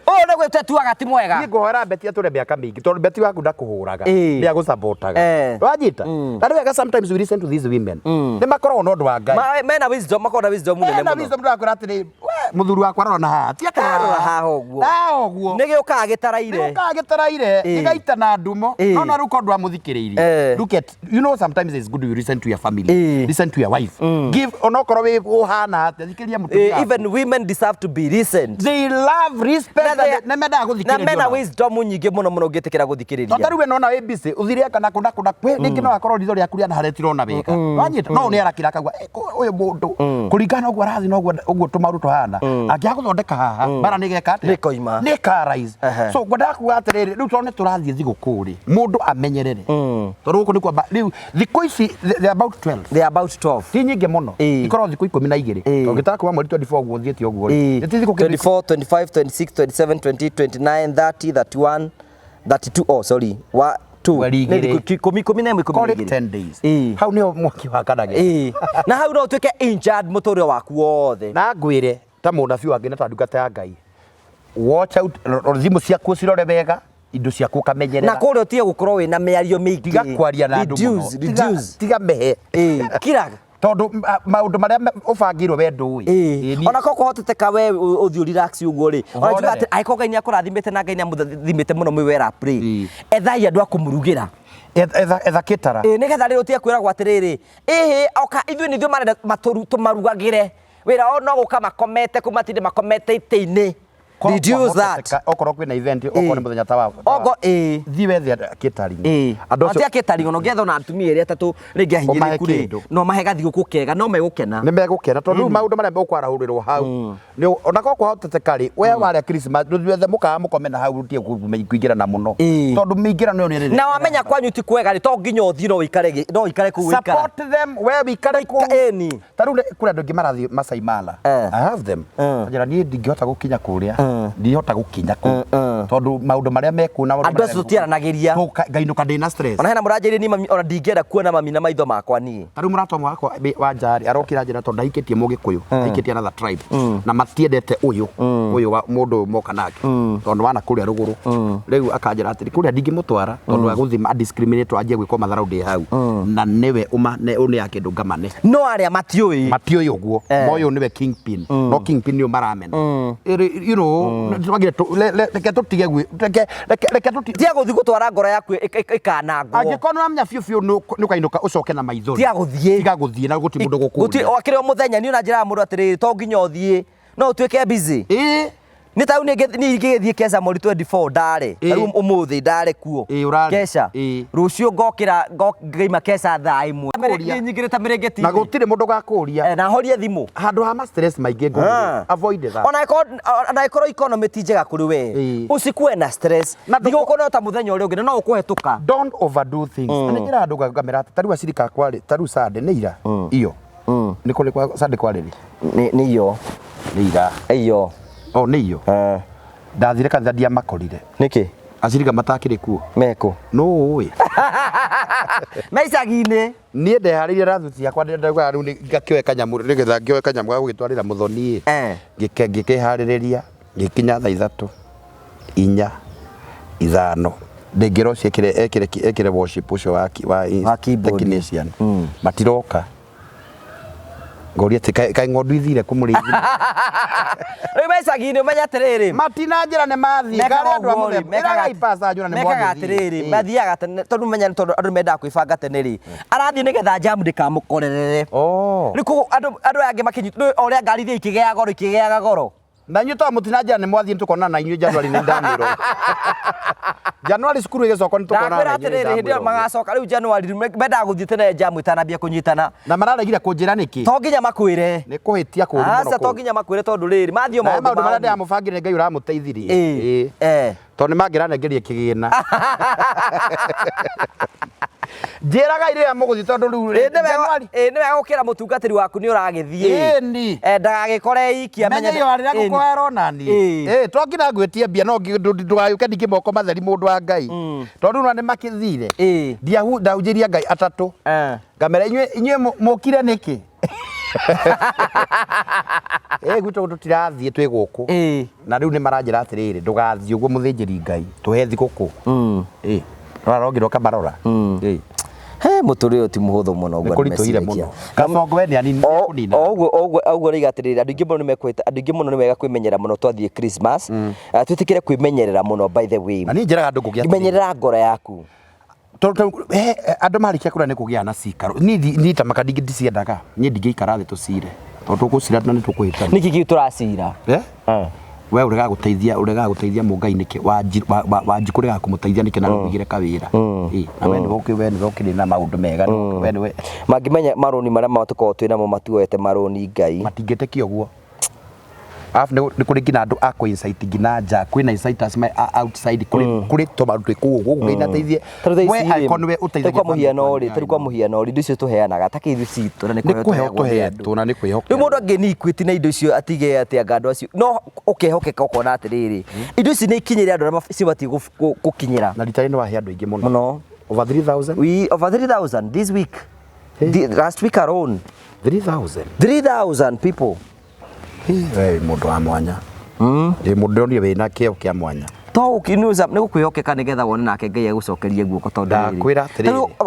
Oh na gwete tu agati mwega. Ni ngohera beti ature miaka mingi tondu beti waku ndakuhuraga. Ni agusupportaga. Wajita. Na wega sometimes we listen to these women. Ni makorwo no ndu wa ngai. Mena wisdom makona wisdom nene muno. Na wisdom ndakora atiri muthuru wakwa rona ha. Ti akarora ha uguo. Na uguo. Ni giuka gitaraire. Giuka gitaraire. Igaita na ndumo. No na ruko ndu amuthikiririe. Look at you know sometimes it's good to listen to your family. Listen to your wife. Give onokorwo wi uhana athikiria mutumia. Even women deserve to be listened. They love respect. Na menda guthikiriria. Na mena wisdom nyingi muno muno ngitikira guthikiriria. Tondu we nona we busy uthiria kana kunda kwe ningi no akorwo ritho ria kuria na haretiro na wega. Wanyita no ni arakira akagwa uyu mundu kuringana uguo arathi no uguo tumaruto hana. Angia guthondeka haha bara ni geka ati nikoima ni rise. So ngwenda kuga atiriri riu tone turathie thigukuri mundu amenyerere. Tondu guku ni kwamba riu thiku ici they about 12. They about 12. Ti nyingi muno. Ikorwo thiku 12. Tongitaka kuma mweri 24 guo thietie uguo. Ti thiku 24, 25, 26, 27, 20, 29, 30, 31, 32. Oh sorry. Wa 2. Kumi na 10 days. Hau nio mwaki wa kanage. Na hau no tuike in charge mutore waku wothe. Na ngwire ta munabii wangi na ta ndungata ya Ngai. Watch out thimu ciaku cirore wega. Indo ciaku kamenyerera. Na kuri utie gukorwo wina miario mingi. Tiga kwaria na andu muno. Tiga mehe. Kiraga. Tondu maundu maria ubangirwo we ndui ona ko kuhoteteka we uthio relax uguo ri ona juga ati aiko Ngai ni akurathimite na Ngai ni amuthimite muno mwira pray ethai andu akumurugira etha kitara ni getha ri utie kwira gwa atiriri oka ithui ni thio marenda tumarugagire wira o no guka makomete kumatinde makomete ite-ini reduce that okorwo kwina event okorwo ni muthenya ta wa ogo thiwe thia catering andu acio catering no getha na atumia eri atatu ringi ahinyiriku ri no mahe gathigu kega no megukena ni megukena tondu maundu maria mekwarahurirwo hau ni ona ko kwahoteteka ri we waria Christmas nduthiwe mukaga mukomena hau rutie kuingira na muno tondu miingira no ni na wamenya kwanyu ti kwega ri to nginya uthii no ikare ku wikara support them we wikare ku taru kuri andu ngi marathi Masai Mara I have them njira ni ndingihota gukinya kuria ndihota gukinya ku tondu maundu maria mekuna andu acio tutiaranagiria ngainuka ndina stress ona hena muranjiri ni ona ndingenda kuona mami na maitho makwa ni taru murato mwako wa njari arokira njira tondu aikitie mugikuyu aikitie another tribe na matiendete uyu wa mundu moka nake tondu wana kuria ruguru riu akanjira atiri kuria ndingimutwara tondu aguthima discriminate anjie gwiko mathara ndi hau na niwe uma ne uni yake ndungamane no aria matioi uguo moyo niwe kingpin no kingpin ni maramena you know twagire reke tutige reke tutige guthi gutwara ngoro yaku ikanangwo angikono amenya biu ni kainuka ucoke na maithori tiga guthie na guti mundu gukuria guti wakire muthenya ni una njira mundu atiri to nginya uthie no utwike busy Ni tau ni ngithie Kesha mweri 24 ndare. Riu umuthi ndare kuo. Kesha. Rucio ngokira ngaima Kesha thaa imwe. Nyingire ta mirengeti. Na gutire mundu gakuria. Na horia thimu. Handu ha ma stress maingi ngo. Avoid that. Ona ikoro economy ti njega kuri we. Usikue na stress. Ndigukona ta muthenya uri ungi no ukuhetuka. Don't overdo things. Ani ngira andu ngamera taru acirika kwari taru sade ni ira iyo. Ni kule kwa sade kwari ni iyo. Ni ira. Iyo. Oh ni iyo. Ndathire kanitha ndia makorire. Niki? Acirika matakire kuo. Meko. No we. Maicagine. Nie ndeharirie rathuti yakwa ndagwa riu ngakioe kanyamu nigetha ngioe kanyamu ga gugitwarira muthoni ngikihariria ngikinya thaa 3 4 5 ndingiro ekire worship ucio wa technician matiroka ngoria kai ngondu ithire kumuriithia riu maicagine umenya atiriri matina njira ne mathi ngari andu amwe mekaga ipasa njura ne mekaga atiriri mathiaga tondu menya tondu andu menda kwibanga tene ri arathie nigetha jamu ndikamukorerere riku andu angi makinyi oria ngari thie ikigeaga goro na nyu to mutina njira ne mwathie tukona na inyu January ni ndamiro January skuru igicoko ni tukona na inyu hindi magacoka riu January menda guthie tene jamu itanambia kunyitana na mararegire kunjira niki to nginya makwire ni kuhitia kuru muno asa to nginya makwire tondu riri mathio maundu maria ndamubangire Ngai uramuteithirie to ni mangiranengerie kigina njiraga iria muguthi tondu riu January ni wega gukira mutungatiri waku ni uragithie ndagagikore iki amenya iyo arira gukwera nani to ngina ngwetie mbia no ndugayuke ndiki moko matheri mundu wa Ngai tondu no ni makithire ndaunjiria Ngai atatu ngamera inywe mukire niki gwito tutirathie twi guku na riu ni maranjira atiriri ndugathie uguo muthinjiri Ngai tuhe thiguku rorogiro kamarora muturi uti muhuthu muno gwa mesikia kamongo we ni anini kunina oguo rigatirira andu ingi muno nimekwita andu ingi muno ni wega kwimenyera muno twathie Christmas twitikire kwimenyerera muno by the way ani njiraga andu kugia kwimenyerera ngoro yaku andu marikia kura ni kugia na cikaro ni ta makadingi ndiciendaga ni ndingiikara thi tucire tondu tugucira na ni tukuhitana niki ki turacira we urega guteithia mungai niki wanjikuriga kumuteithia niki na rugire kawira na we ni gukiri na maundu mega we ni mangimenya maroni maria matuko twina mo matuete maroni Ngai matingiteki uguo ni kuri ngina andu ako insight ngina nja kwina insighters my outside kuri to maru twiku gugu ngina teithie we icon we uteithie kwa muhiano ri ndicio tuheanaga ta kithi citu na ni kuhetu na ni kwihoka ni mundu angeni ikwiti na indo icio atige ati ngando acio no ukehokeka ukona atiriri indo ici ni ikinyire andu na cibati gukinyira na ritari ni wahe andu ingi muno over 3000 over 3000 this week last week alone 3000 people mundu wa mwanya ndi mundu ndi wina kio kia mwanya to ukinuza ni gukwihokeka nigetha wone nake Ngai egucokerie guoko tondu ndakwira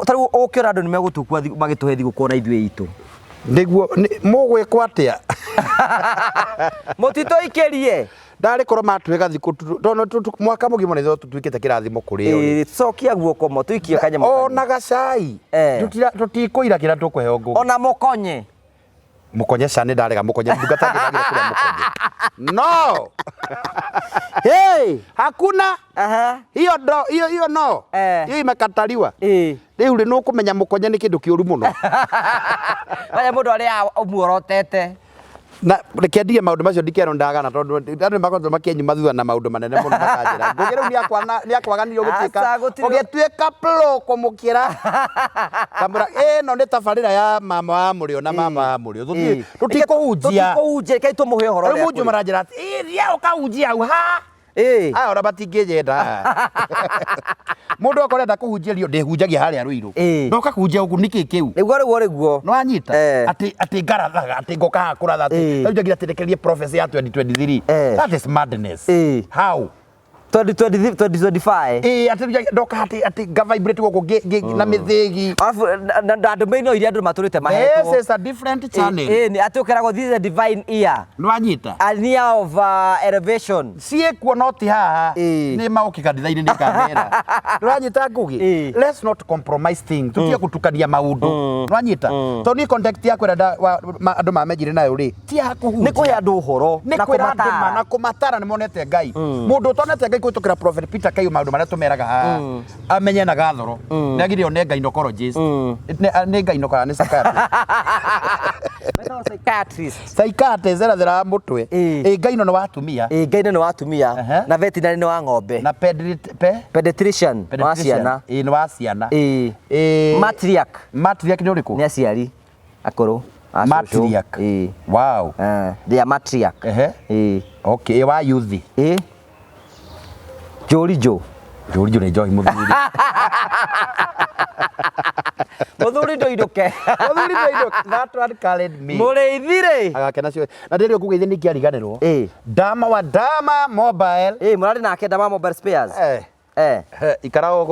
tari ukira andu ni megutukua magituhe thiguko na ithue itu niguo mugwikwa atia mutito ikerie ndari korwo matwega thiku mwaka mugimo nitho tutwikite kirathimo kuri cokia guoko mo tuikio kanya ona gacai tutikuira kira tukuheo ngugi ona mukonye mukonye cani ndarega mukonye ndungatangiragira kuria mukonye no hakuna hiyo no hiyo imekataliwa riu ri nukumenya mukonye ni kindu kiuru muno wale mundu aria umuorotete na rekendia maundu macio ndikero ndagana tondu andu makonzo makenyu mathua na maundu manene muno makanjira ngugire ni akwaganire ugituika pro kumukira kamura no ni tabarira ya mama wa murio na mama wa murio tutikuhunjia kai tumuhe horo riu munju maranjira ria ukahunjia au ha aya ora batingiyenda mundu akorenda kuhunjĩrio ndĩhunjagia harĩa Ruiru ndoka kuhunjia ugu niki kiu niguo no anyita ati ngarathaga ati ngoka hakuratha ati njagira terekerie prophecy ya 2023 that is madness how 2025 ati ndoka ati ga vibrate goko na mithegi afu na andu meino iria andu maturite mahetwo this is a different channel ni ati ukerago this is a divine ear nwanyita an ear of elevation sie kuona ti haha ni mauki kanitha-ini ni kamera nwanyita ngugi let's not compromise things tutie kutukania maundu nwanyita to ni contact ya kwenda andu mamejire nayo ri ti hakuhu ni kuhe andu uhoro na kumatara ni monete Ngai mundu tonete Ngai kutukira prophet Peter Kayu maundu maria tumeraga haha amenye na gathoro ni agirio ne gynecologist ne gynecologist ni psychiatrist zera mutwe Ngaino ni watumia Ngaino ni watumia na veterinary ni wa ng'ombe na pediatrician wa ciana ni wa ciana matriarch ni uriku ni aciari akuru matriarch wow they are matriarch okay wa youth Jorijo ni Joy muthuri muthuri ndoidoke that one called me mureithire agakena cio na ndio kugeithia ni kiariganirwo Dama wa Dama Mobile murari nake Dama Mobile Spares ikarao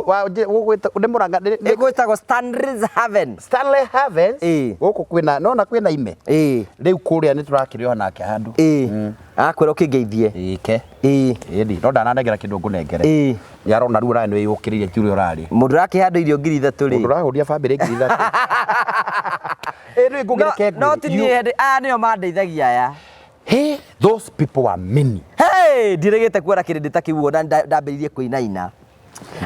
ugwita ndimuranga igwitagwo Stanley Haven guku kwina nona kwina ime riu kuria ni turakirio nake handu akwira ukingeithie ike ndi no ndananegera kindu ngunengere yarona riu rani yukiririe tiuri urari mundu rakihandu irio 3,000 ri mundu rahuria family 3,000 riu ngugireke no tinie nio mandeithagia aya those people were many ndirigite kuona kirindi ta kiuo na ndambiririe kuinaina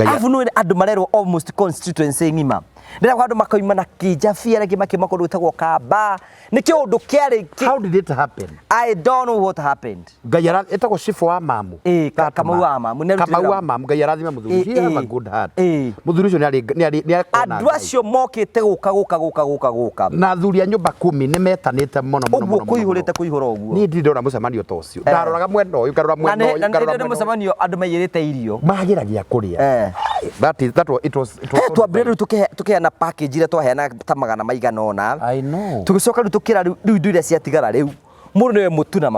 afu no andu marerwo almost constituency ngima ndira kwa andu makoima na kijafia rege makimakondo gitagwo Kamba niki undu kiari how did it happen I don't know what happened Ngayara etagwo Chifu wa Mamu Kamau wa Mamu Ngayara thima muthuri he have a good heart muthuri ucio ni akona andu acio mokite guka na thuri a nyumba 10 ni metanite muno uguo kuihura uguo ni ndindora mucemanio ta ucio ndaroraga mwena uyu ngarora mwena uyu ngarora mwena mucemanio andu mayirite irio magiragia kuria that it was twambire tuke na package ira twaheana ta magana maigana ona I know tugicoka tukira riu indo iria ciatigara riu mundu niwe mutu na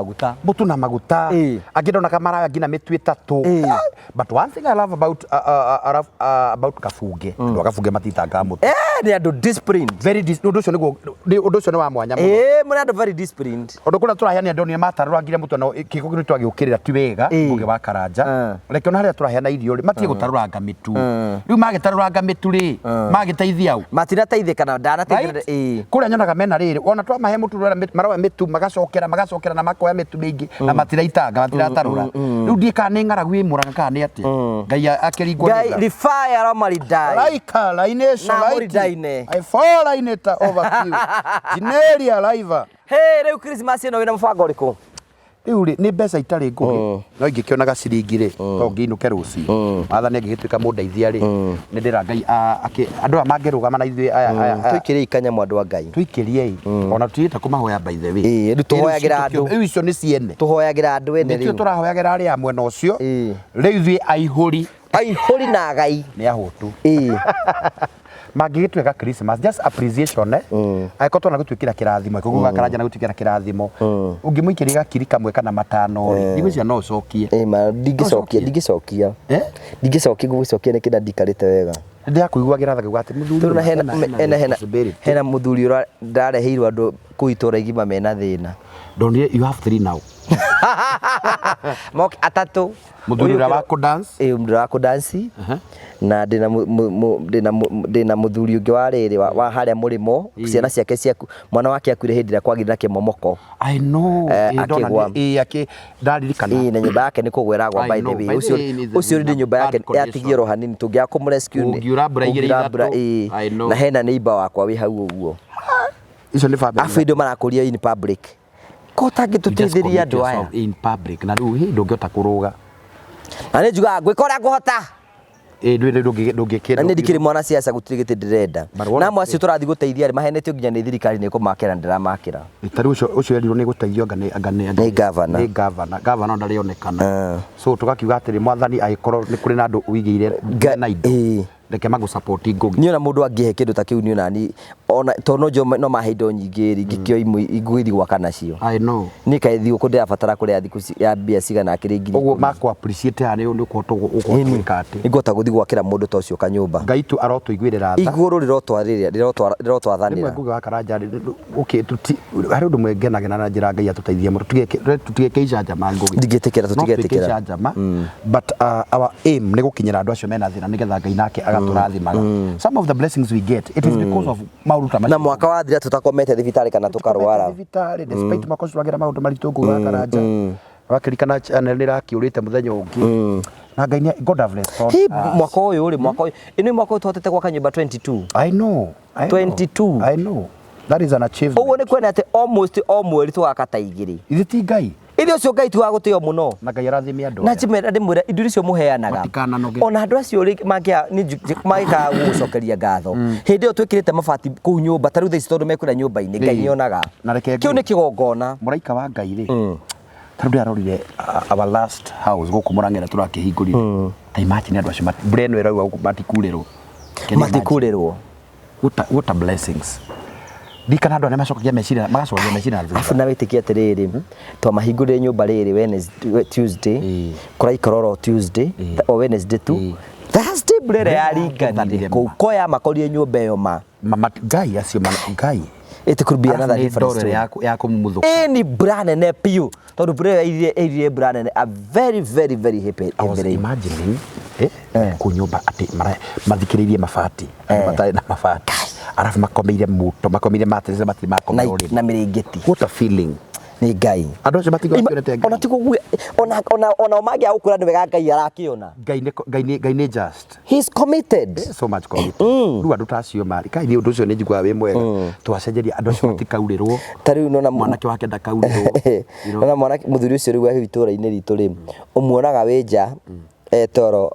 maguta akidona kamara ngina mitu 3 but one thing I love about Kafunge ndo Kafunge matitanga mutu ni andu disciplined very undu ucio ni wa mwanya muri andu very disciplined undu kuna turaheana andu ni matarura ngire mutu no kiko kiru twagikirira ti wega Ngugi wa Karanja reke ona haria turaheana irio ri matie gutaruranga mitu riu magitaruranga mitu ri magiteithia au matira teithika na ndana teithia kuria nyonaga mena riri ona twa mahe mutu marawa mitu magacokera na makoya mitu mingi na matiraitanga matiratarura riu ndika ni ngaragu imuraga kana ni ati Ngai akiringwo Ngai rifire aromari dai laika laination laine I fall in it over you Gineria live riu Christmas ino wina mbango riku riu ni mbeca itari ngugi no ingikionaga ciringi ri to ngiinuke ruci mathani ngigituika mundeithia ri ni ndira Ngai andu a mangirugama na ithui aya tuikirie ikanya mwandu wa Ngai tuikirie ona tuita kumahoya by the way riu tuhoyagira andu icio ni ciene tuhoyagira andu ene riu turahoyagira ari amwe no cio riu ithui aihuri na Ngai ni ahutu magigitweka Christmas just appreciation aikoto na gutwikira kirathimo kuguga Karanja na gutwikira kirathimo ungimuikiria kiri kamwe kana matano ri igwicia no ucokie ma ndigicokia gugucokia ni kida ndikarite wega ndia kuiguagira thaga ati muthuri hena muthuri ura ndareheirwo andu kuitura igima mena thina don't you have 3 now mok atatu muthuri wa ku dance muthuri wa ku dance na ndina muthuri ungi wa riri wa haria murimo ciana ciake ciaku mwana wake akuire hindi ria kwagirira kimomoko I know akigwa ndaririkana na nyumba yake ni kugweragwa by the way ucio ndi nyumba yake yatigiro hanini tungia kumrescue na hena neighbor wakwa wi hau uguo icio ni family afindo marakuria in public ko tangituteithiria andu aya in public na riu ndungiota kuruga ani juga gwikora kuhota ndungikira na ndikiri mwana siasa gutiri gite ndirenda na mwacio turathi guteithia ri mahenetio nginya ni thirikari ni kumakira ndiramakira itari ucio erirwo ni guteithio ni governor ndarionekana so tugakiuga atiri mwathani aikorwo ni kuri na andu uigire na indo reke magu support ngugi niona mundu angihe kindu ta kiu niona ni ona tono jo no mahindo nyingĩ ngikio igwithi gwaka nacio I know ni kaithi uko ndirabatara kuria thiku ya mbia cigana akiri ngiri uguo makwa appreciate hani undu ko kati igota guthi gwakira mundu ta ucio kanyumba ngai tu arotuiguirira tha iguru rirotwathania ngugi wa Karanja okay hari undu mwengenagena na njira ngai atuteithie mu tutige ijajama ngugi ndigetekera tutigetekera ijajama but our aim ni gukinyira andu acio mena thina nigetha ngai nake agatũrathimaga some of the blessings we get it is because of maũruta na mwaka wa thira tutakomete thibitari kana tukarwara thibitari despite makocuagira maundu maritu ngugi wa Karanja wakirikana channel nirakiurite muthenya ungi na ngai God have blessed mwaka uyu uri mwaka uyu ini mwaka utotete gwaka nyumba 22 I know 22 I know that is an achievement uguo ni kwena ati almost o mweri twaka ta igiri ithi ti ngai ithi ucio ngai tu wa gutio muno na ngai arathimia andu na chimera ndimwira indo icio muheanaga ona andu acio magia magika gucokeria ngatho hindi yo twikirite mabati kuu nyumba taru thaici tondu mekura nyumba-ini ngai nionaga na reke kiu ni kigongona muraika wa ngai ri taru ndirarorire our last house guku Murang'ira turakihingurire ta imagine andu acio breno irauga matikurirwo what a blessings dikana andu macokagia meciria magacokagia meciria afu na witikia atiriri twa mahingurire nyumba riri Wednesday Tuesday kuraikororo Tuesday o Wednesday tu Thursday brere yaringanire kukoya makorie nyumba iyo ngai acio ngai it could be another different story ya kumuthuka any brand and piu tondu brere iri brand and a very happy imagining kunyumba ati mathikiririe mabati matari na mabati arafu makomeire muto makomeire matrice matri makomeire na miringeti what a feeling ni ngai andu acio matigokirete ngai ona tikugue ona magi agukura ni wega ngai arakiona ngai ni just he's committed so much committed ru andu tacio mari kai ni undu ucio ni njigua wi mwega twacenjeria andu acio matikaurĩrwo tari nona mwanake wake ndakaurĩrwo nona mwanake muthuri ucio riu ahi itura-ini ritu ri umuonaga winja toro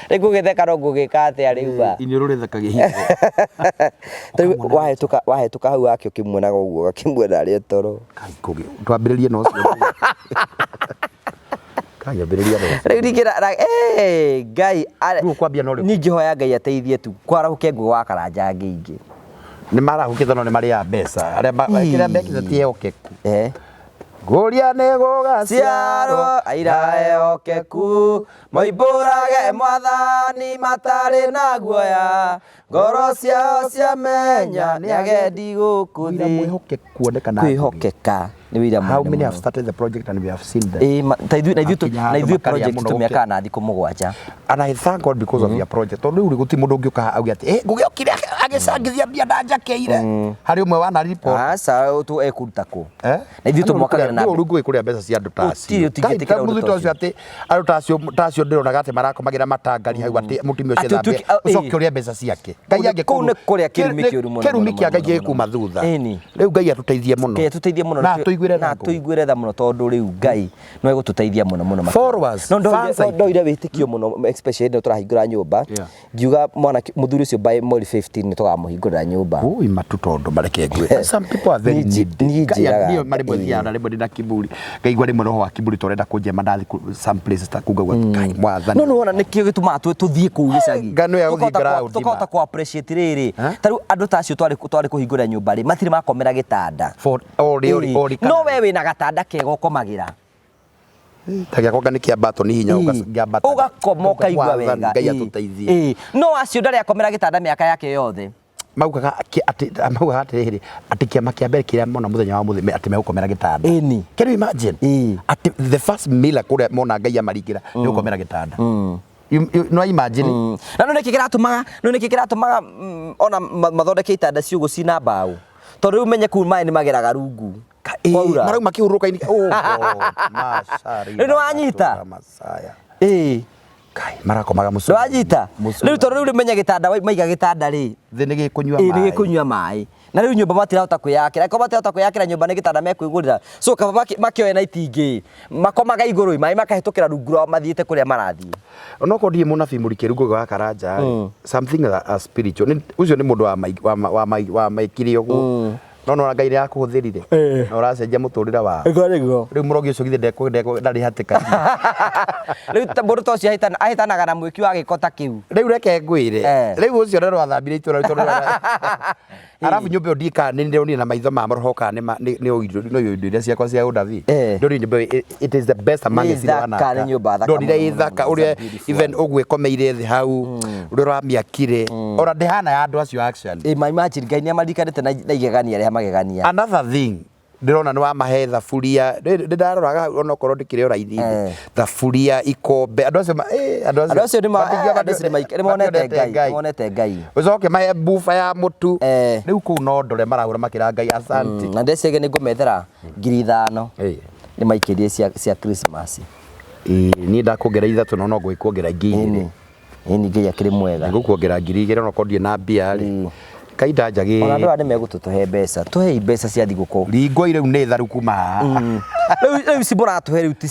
riku githeka no ngugika atia riu ba ini rurithekagia hingo tari wahituka hau akio kimuonaga uguo gakimwena ari toro kai kugi twambiririe no cio kai ambiririe no riu ndigira ngai riu kwambia no riu ningihoya ngai ateithie tu kwarahuke ngugi wa Karanja ngingi ni marahukitha no ni mari ya mbeca aria kira mbekiza tie okeku Guria ni gugaciarwo airaehokeku moimbũrage mwathani matari na guoya ngoro ciao ciamenya nĩ agendi gũkũ thĩ kwĩhokeka nĩ wĩra how many have started the project and we have seen them na ithuĩ project tũmĩaka na thikũ mũgwanja and I thank God because of your project tondu riu guti mundu ngiuka auge ati ngugiokire agicangithia mbia ndajakeire hari umwe wana report asa tu ekuruta ku na ithuĩ tũmwakagĩra na riu ngui kuria mbeca cia andu tacio muthito ucio ati andu tacio ndironaga ati marakomagira matangari hau ati mutumia ucio thambe ucoke uria mbeca ciake ngai ange kune kuria kirumi kiuru muno kirumi kia ngai gikuma thutha riu ngai atuteithie muno na tuiguire tha muno tondu riu ngai no egututeithia muno followers no ndoire witikio muno especially no turahingura nyumba ngiuga mwana muthuri ucio by mweri 15 ni tugamuhingurira nyumba ui matu tondu mareke ngwe some people are very needy ndio mari muthiana rimwe ndina kiburi ngaigwa rimwe roho wa kiburi torenda kunjema ndathi some places ta kuga kai mwathani no wona nikio gituma tuthie ku gicagi ngano ya uthingara tukota ku appreciate riri taru andu tacio twari kuhingura nyumba ri matiri makomera gitanda for no we wina gatanda kega ukomagira tagia kwa gani kia bato ni hinya ugambata ugakomoka igwa wega ngai atuteithie no acio ndari akomera gitanda miaka yake yothe maugaga ati riri ati kiama kia mbere kiria mona muthenya wa muthenya ati megukomera gitanda can you imagine ati the first meal kuria mona ngai amaringira ni gukomera gitanda no imagine na no nikikiratumaga ona mathondeke itanda ciugo cina mbao tondu umenye ku mai ni mageraga rungu marau makihuruka ini masari ni wanyita masaya kai marakomaga musu wanyita riu tondu riu menya gitanda maiga gitanda ri thi ni gikunyua mai na riu nyumba matirahota kwiyakira ko matirahota kwiyakira nyumba ni gitanda mekwigurira so kaba makioya na itingi makomaga iguru mai makahitukira rungu rwa mathiite kuria marathie onoko ndie munabi murikiru ngugi wa Karanja something spiritual ucio ni mundu wa maikirio gu no Ngai nä akuhũthĩrire na ũracenjia mũtũrĩre wao rĩu mũrogi ũcio githĩ ndarĩ hatĩka rĩu mũndũ ta ũcio ahĩtanaga na mwĩki wa gĩko ta kĩu rĩu reke ngwĩre rĩu ũcio nĩ rwathambirie itũra ritũ arabu nyũmba ĩyo ndikanĩrĩonire na maitho ma roho kana nĩ indo iria ciakwa cia ũnabii ndorire nyũmba it is the best among ndorire ĩthaka ũrĩa even ũguo ĩkomeire thĩ hau ũrĩa ũramĩakire ona ndĩhana ya andũ acio actually imagine Ngai nĩ amarikanĩte na igegania rĩa magegania. Another thing ndĩrona nĩ wamahe thaburia ndaroraga ona okorwo ndĩkĩrĩ o raithi thaburia ikombe andũ acio nĩ monete Ngai ũcoke mahe bufa ya mũtu rĩu kũu no ndore marahũra makĩra Ngai asante na ndecege nĩ ngũmethera 5,000 nĩ maikĩrie cia Christmas niĩ ndakũngera ithatũ no ngwĩkuongera ingĩ Ngai akĩrĩ mwega ngũkuongera 2,000 ona kondie na mbia kaida njagi ona andũ nĩ megũtũhe mbeca tũhe mbeca cia thigũkũ ringo rĩu nĩ tharu kuma rĩu si mũratũhe rĩu ti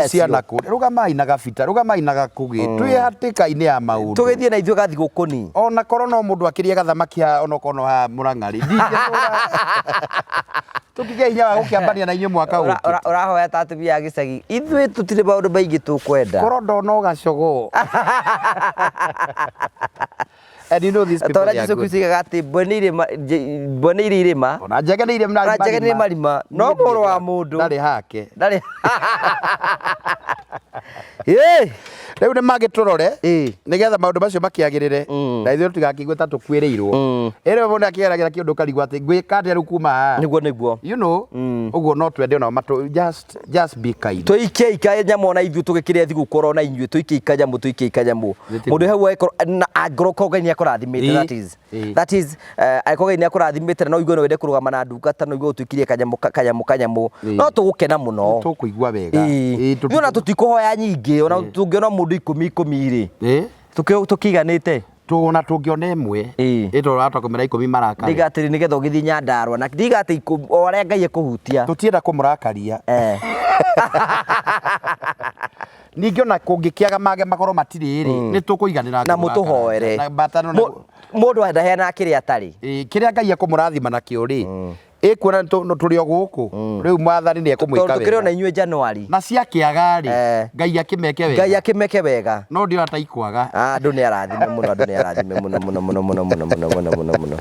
cia nakũ rugamai na gabita rugamai na gakũgĩ twĩ hatĩka-inĩ ya maũndũ tũgĩthiĩ na ithuĩ gathigũkũ ni ona korwo no mũndũ akĩria gathamaki ona kono ha Mũrang'ari tũkige hinya wa gũkĩambania na inyuĩ mwaka ũyũ ũrahoya ta atumia a gĩcagi ithuĩ tũtirĩ maũndũ maingĩ tũkwenda korwo ndona ũgacogo and you know these people are good. Gati bonire irima ona njegereire marima no mũrũ wa mũndũ ndarĩ hake rĩu nĩ magĩtũrore nĩgetha maũndũ macio makĩagĩrĩre na ithuĩ tũtigakĩigue ta tũkuĩrĩirwo ĩrĩ mũndũ akĩgeragĩra kĩũndũ karigwo atĩ ngwĩka atĩa rĩu kuma nĩguo you know ũguo no twende ona matũ just be kind tũikie ika nyamũ na ithuĩ tũgĩkĩrĩa thigũkũ na inyuĩ tũikie ika nyamũ mũndũ hau na agoroka Ngai nĩ akũrathimĩte that is aikoge nĩ akũrathimĩte no igwe no wende kũrũgama na ndungata no igwe tũikirie kanyamũ no tũgũkena mũno tũkũigua wega nĩ ona tũtikũhoya nyingĩ ona tũngĩona mũndũ 10 rĩ tũkĩiganĩte tũna tũngĩona ĩmwe ĩtũrata kũmera 10 marakara ndigatĩri nĩgetha ũgĩthiĩ Nyandarua na ndigatĩ o arĩa Ngai ekũhutia tũtienda kũmũrakaria ningĩ ona kũngĩkĩaga mage makorwo matirĩ rĩ nĩ tũkũiganĩra na mũtũhoere mũndũ ndaheana kĩrĩa atarĩ kĩrĩa Ngai ekũmũrathima nakĩo rĩ ĩkuona tũrĩ o gũkũ rĩu mwathani nĩ ekũmwĩka wega tũkĩrĩ ona inyuĩ Januari na ciakĩaga rĩ Ngai akĩmeke wega no ndio ataikwaga andũ nĩ arathime mũno mũno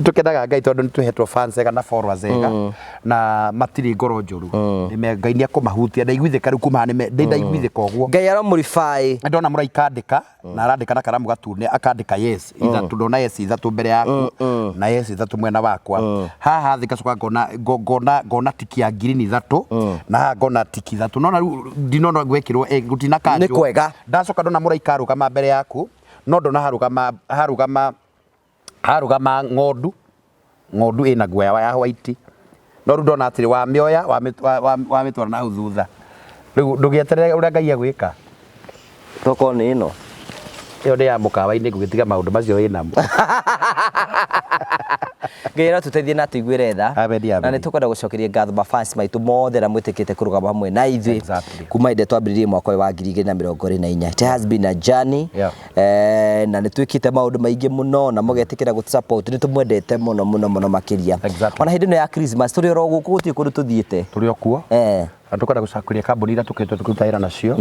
tũkenaga Ngai tondũ nĩ tũhetwo fans ega na followers ega na matirĩ ngoro njũru Ngai nĩ akũmahutia ndaiguithĩka rĩu kuma ndaiguithĩka ũguo Ngai aromũrify ndona mũraika andĩka na arandĩka na karamu gatune akandĩka yes ithatũ ndona yes ithatũ mbere yaku na yes ithatũ mwena wakwa haha thika ngona tiki ya green ithatũ na ngona tiki ithatũ no rĩu ndinona gwekĩrwo gutina kanjũ nĩ kwega ndacoka ndona mũraika arũgama mbere yaku no ndona harũgama ng'ondu ĩna guoya ya white no rĩu ndona atĩrĩ wamĩoya wamĩtwara na hau thutha rĩu ndũgĩeterere ũrĩa Ngai agwĩka toko nĩ ĩno ĩyo nĩ ya mũkawa-inĩ ngũgĩtiga maũndũ macio wĩnamo Ngai tũteithie na tũiguĩre tha na nĩ tũkwenda gũcokeria ngatho mafans maitũ mothe na mwĩtĩkĩte kũrũgama hamwe na ithuĩ kuma inde twambĩrĩrie mwaka wa 2024 it has been a journey na nĩ twĩkĩte maũndũ maingĩ mũno na mũgetĩkĩra gũtũsupport nĩ tũmwendete mũno makĩria ona hĩndĩ ĩno ya Christmas tũrĩ oro gũkũ gũtirĩ kũndũ tũthiĩte tũrĩ o kuo tũkwenda gũcakuria kambuni iria tũkĩruta wĩra nacio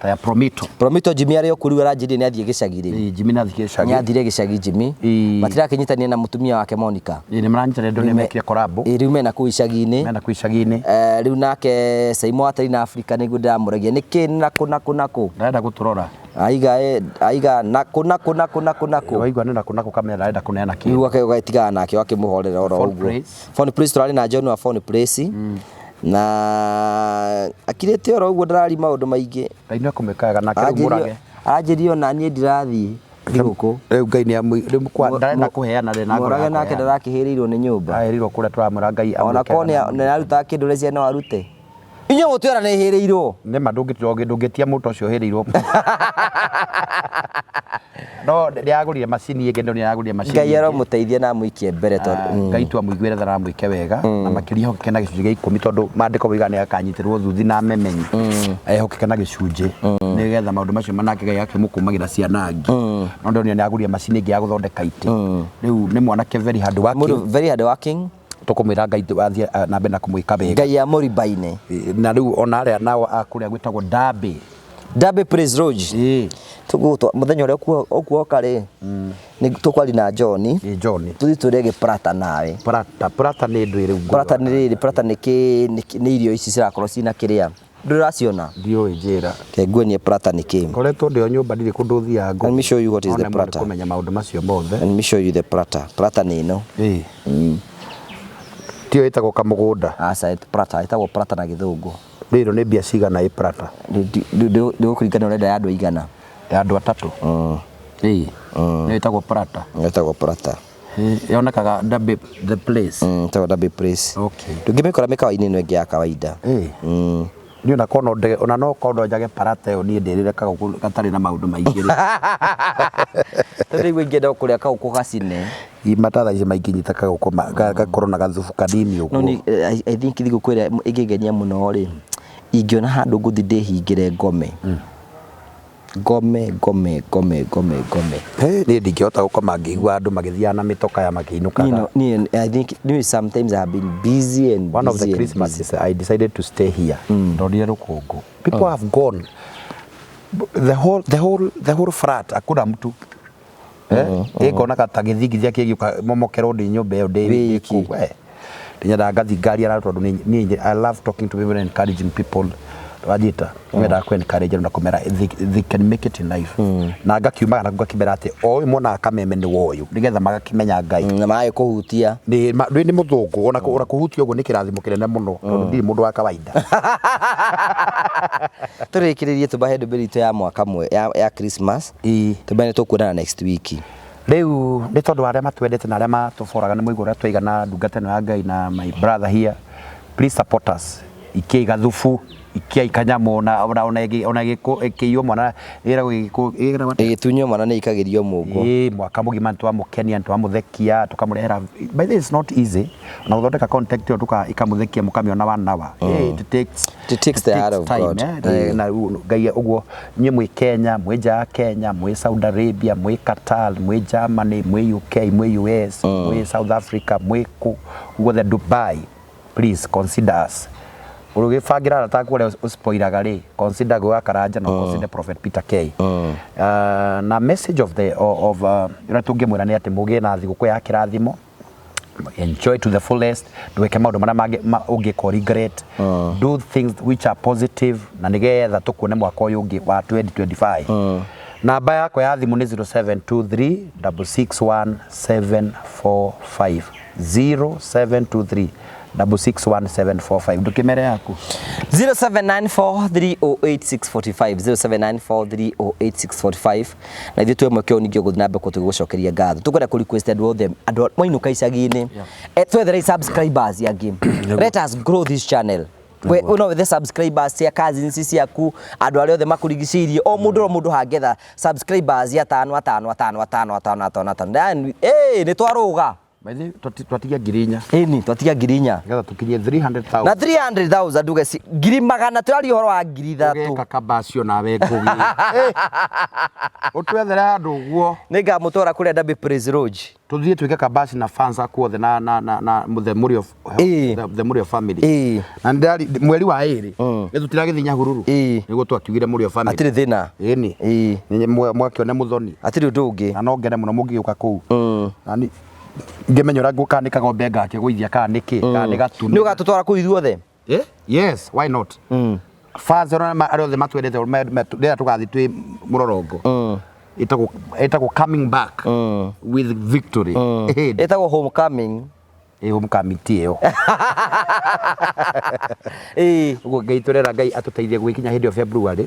ta ya Promito Jimmy arĩ okũrũ aranjĩrie nĩ athiĩ gĩcagi rĩ Jimmy nĩ athire gĩcagi Jimmy matirakĩnyitania na mũtumia wake Monica nĩ maranyitania ndio nĩ mekire collabo rĩu mena kũu icagi-inĩ rĩu nake Saimo atari na Africa nĩguo ndamũragia nĩkĩ nakũ ndĩrenda gũtũrora aiga nakũ waigua nĩ nakũ kamera ndĩrenda kũneana kĩ rĩu agatigaga nake akĩmũhorera oro ũguo Phone Place tũrarĩ na John wa Phone Place na akirĩte oro ũguo ndarari maũndũ maingĩ Ngai nĩ akũmĩkaga nake rĩu mũrage aranjĩrio na niĩ ndirathiĩ thigũkũ rĩu Ngai nĩ ndarenda kũheana rĩ na mũrage nake ndarakĩhĩrĩirwo nĩ nyũmba ahĩrĩirwo kũrĩa tũramũra Ngai ona korwo nĩ arutaga kĩndũ ũrĩa ciana arute inyuĩ mũtwĩra nĩ hĩrĩirwo nĩ ma ndũngĩtia mũndũ ũcio hĩrĩirwo no ndĩagũrire macini ĩngĩ ndio nĩagũrire macini Ngai aromũteithia na mũikie mbere tondũ Ngai twamũiguĩre tha na mũike wega na makĩria hokeke na gĩcunjĩ gĩa 10 tondũ maandĩko moiga nĩ akanyitĩrwo thuthi na memenyi ehokeke na gĩcunjĩ nĩgetha maũndũ macio manake Ngai akĩmũkũmagĩra ciana ngĩ no ndio nĩagũrire macini ĩngĩ ya gũthondeka itĩ rĩu nĩ mwanake very hard working tukumwira Ngai athie na mbere na kumwika wega Ngai ya Mũrimba-inĩ na riu ona aria nao akuria gwitagwo Dabe Praise Lodge tugutwa muthenya uria okuoka ri ni tukwari na John tuthi turege prata nawe prata ni ndu iri prata ni irio ici cirakorwo cina kiria nduraciona ndio njira ke ngwenie prata ni ki koretwo ndio nyumba ndiri kunduthia ngo let me show you what is the prata kumenya maundu macio mothe let me show you the prata ni no tio itagwo kamugunda itagwo prata na githungu riro ni mbia cigana i prata ndio kuringana urenda ya andu igana ya andu atatu ni itagwo prata yonekaga Dabe the place itagwo Dabe place okay ndungimikora mikawa-ini ino ingi ya kawaida ni ona kono ndege ona no kono njage parata yo ni ndirire kago gatari na maundu maingi tondũ ingĩenda kũrĩa kaũkũ gacine imatatha ici maingi nyitakaga gakorwo na gathubu kanini ũguo no I think thigũkũ ĩrĩa ĩngĩngenia mũno rĩ ingĩona handũ ngũthi ndĩhingĩre ngome ni ndingĩhota gũkoma ngĩigua andũ magĩthiaga na mĩtoka ya makĩinũkaga I think sometimes I have been busy and one of the Christmases I decided to stay here ndorire rũkũngũ people have gone the whole frat akuna mtu ngona kata gĩthingithia kĩgiũka momokero ndi nyũmba ĩyo ndĩ kũgwe ndinyenda ngathi ngari ara tondũ ni I love talking to people and encouraging people wajita mwenda ku encourage na kumera they can make it in life na ngakiumaga na ngakimera ati oyu mona akameme ni woyu nigetha magakimenya Ngai na maye kuhutia ni muthungu ona kuhutia uguo ni kirathimo kinene muno tondu ndiri mundu wa kawaida turikiririe tubahe ndũmĩrĩri ya mwaka mwe ya Christmas tubane tukuonana next week riu ni tondu aria matwendete na aria matuboraga ni muigua twaigana ndungata ino ya Ngai na my brother here please support us ikiiga thubu ikia ikanyamo ona giko mwana era gitunyo mwana ni ikagirio mungu mwaka mugima ntwa mukenia ntwa muthekia tukamurehera by this is not easy na guthondeka contact yo ikamuthekia mukamiona wanawa it takes the heart of God na Ngai uguo nye mwe Kenya mwe ja Kenya mwe Saudi Arabia mwe Qatar mwe Germany mwe UK mwe US mwe South Africa mwe uguo the Dubai please consider us urugifangira ataku ule uspoiraga ri consider go akaranja no consider Prophet Peter K na message of ira tungimwira ni ati mugie na thiguku ya kirathimo enjoy to the fullest duweke maundu maria ungiko regret do things which are positive na nigetha tukuone mwaka uyu ungi wa 2025 namba yako ya thimu ni 0723 661 745 0723 ndukimere yaku 0794308645 0794308645 na ithuĩ twĩ mweke ningĩ gũthiĩ na mbere tũgũcokeria ngatho tũkwenda kũ request andũ mainũka icagi-inĩ twethere subscribers angĩ let us grow this channel we know the subscribers cia cousins ciaku andũ arĩa othe makũrigicĩirie o mũndũ hangetha subscribers ya 5 nĩ twarũga Baithi twatigia ngirinya ni twatigia ngirinya ngetha tukinyie 300,000 na 300,000 nduge ngiri magana turari horo wa ngiri thatu ugeka kabacio nawe ngugi utwethere andu guo ninga mutwara kuria Dabe Praise Lodge tuthie twike kabaci na fans akuothe na the Murio family na ndari mweri wa iri nitutiragithinya hururu niguo twakiugire Murio family atiri thina ni mwakione muthoni atiri undu ungi na no ngene muno mugiuka kuu nani ngemenyora ngukanika gombe ngake guithia kaniki kani gatu ni ugatutwara ku ithuothe yes why not fans arothe matwendete rĩa tugathi twi murorongo itagwo coming back with victory itagwo homecoming homecoming tio uguo Ngai turera Ngai atuteithie gwikinya hindi ya February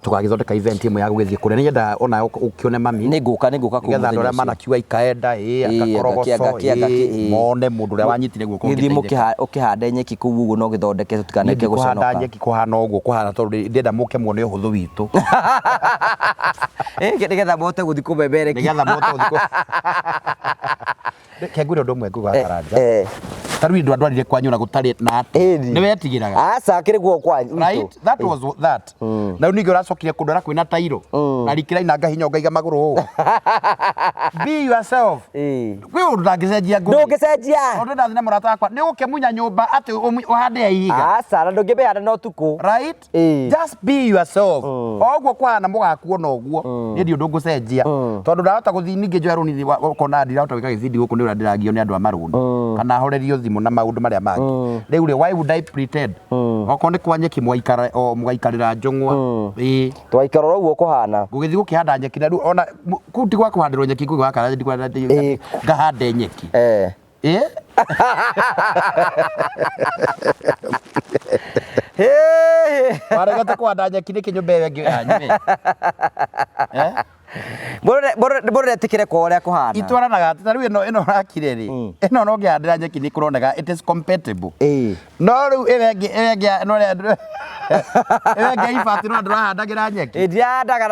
tukagithondeka event imwe ya gwithie kuria nienda ona ukione mami ninguka kugetha andũ arĩa manakiuga ikaenda akakorogoco mone mũndũ ũrĩa wanyitire guoko githii ukihanda nyeki kuu uguo no githondeke tutikaneke guconoka kuhanda nyeki kuhana ũguo kuhana tondũ ndenda mũke muone ũhũthũ witũ nigetha mote guthi kubembereki nigetha mote guthi kengwire ũndũ ũmwe nguga karanja tarui ndo andwarire kwanyu na gutari na ni wetigiraga aca kiri guo kwanyu right that was that na ningi uracokire kundora kwina tairo arikira ina ngahinya ngaiga maguru be yourself we undagicenjia ngo ndungicenjia ondu ndathi na murata wakwa ni gukemunya nyumba ati uhande ihiga aca ndungibehanda no tuku right just be yourself ogwo kwana mugakuona ogwo ni ndio ndungucenjia tondu ndahota guthi ningi njoya runi kona ndirahota gwika githindi guku ni ura ndiragio ni andu a maruni kana horerio thimu na maundu maria mangi riu ri why would I pretend oko ni kwa nyeki mwaikara o mwaikarira njungwa twaikara ro kuhana gugithi gukihanda nyeki na riu ona kuti gwa kuhandirwo nyeki ku gwakara ndi kwa ngahande nyeki warega ta kuhanda nyeki ni kinyumba yengi yanyu bore tikire ko uria kuhana itwaranaga ta riu ino rakire ri ino no ngihandira nyeki ni kuronega it is compatible no riu ewengi no ewengi ifati no ndirahandagira nyeki ndihandaga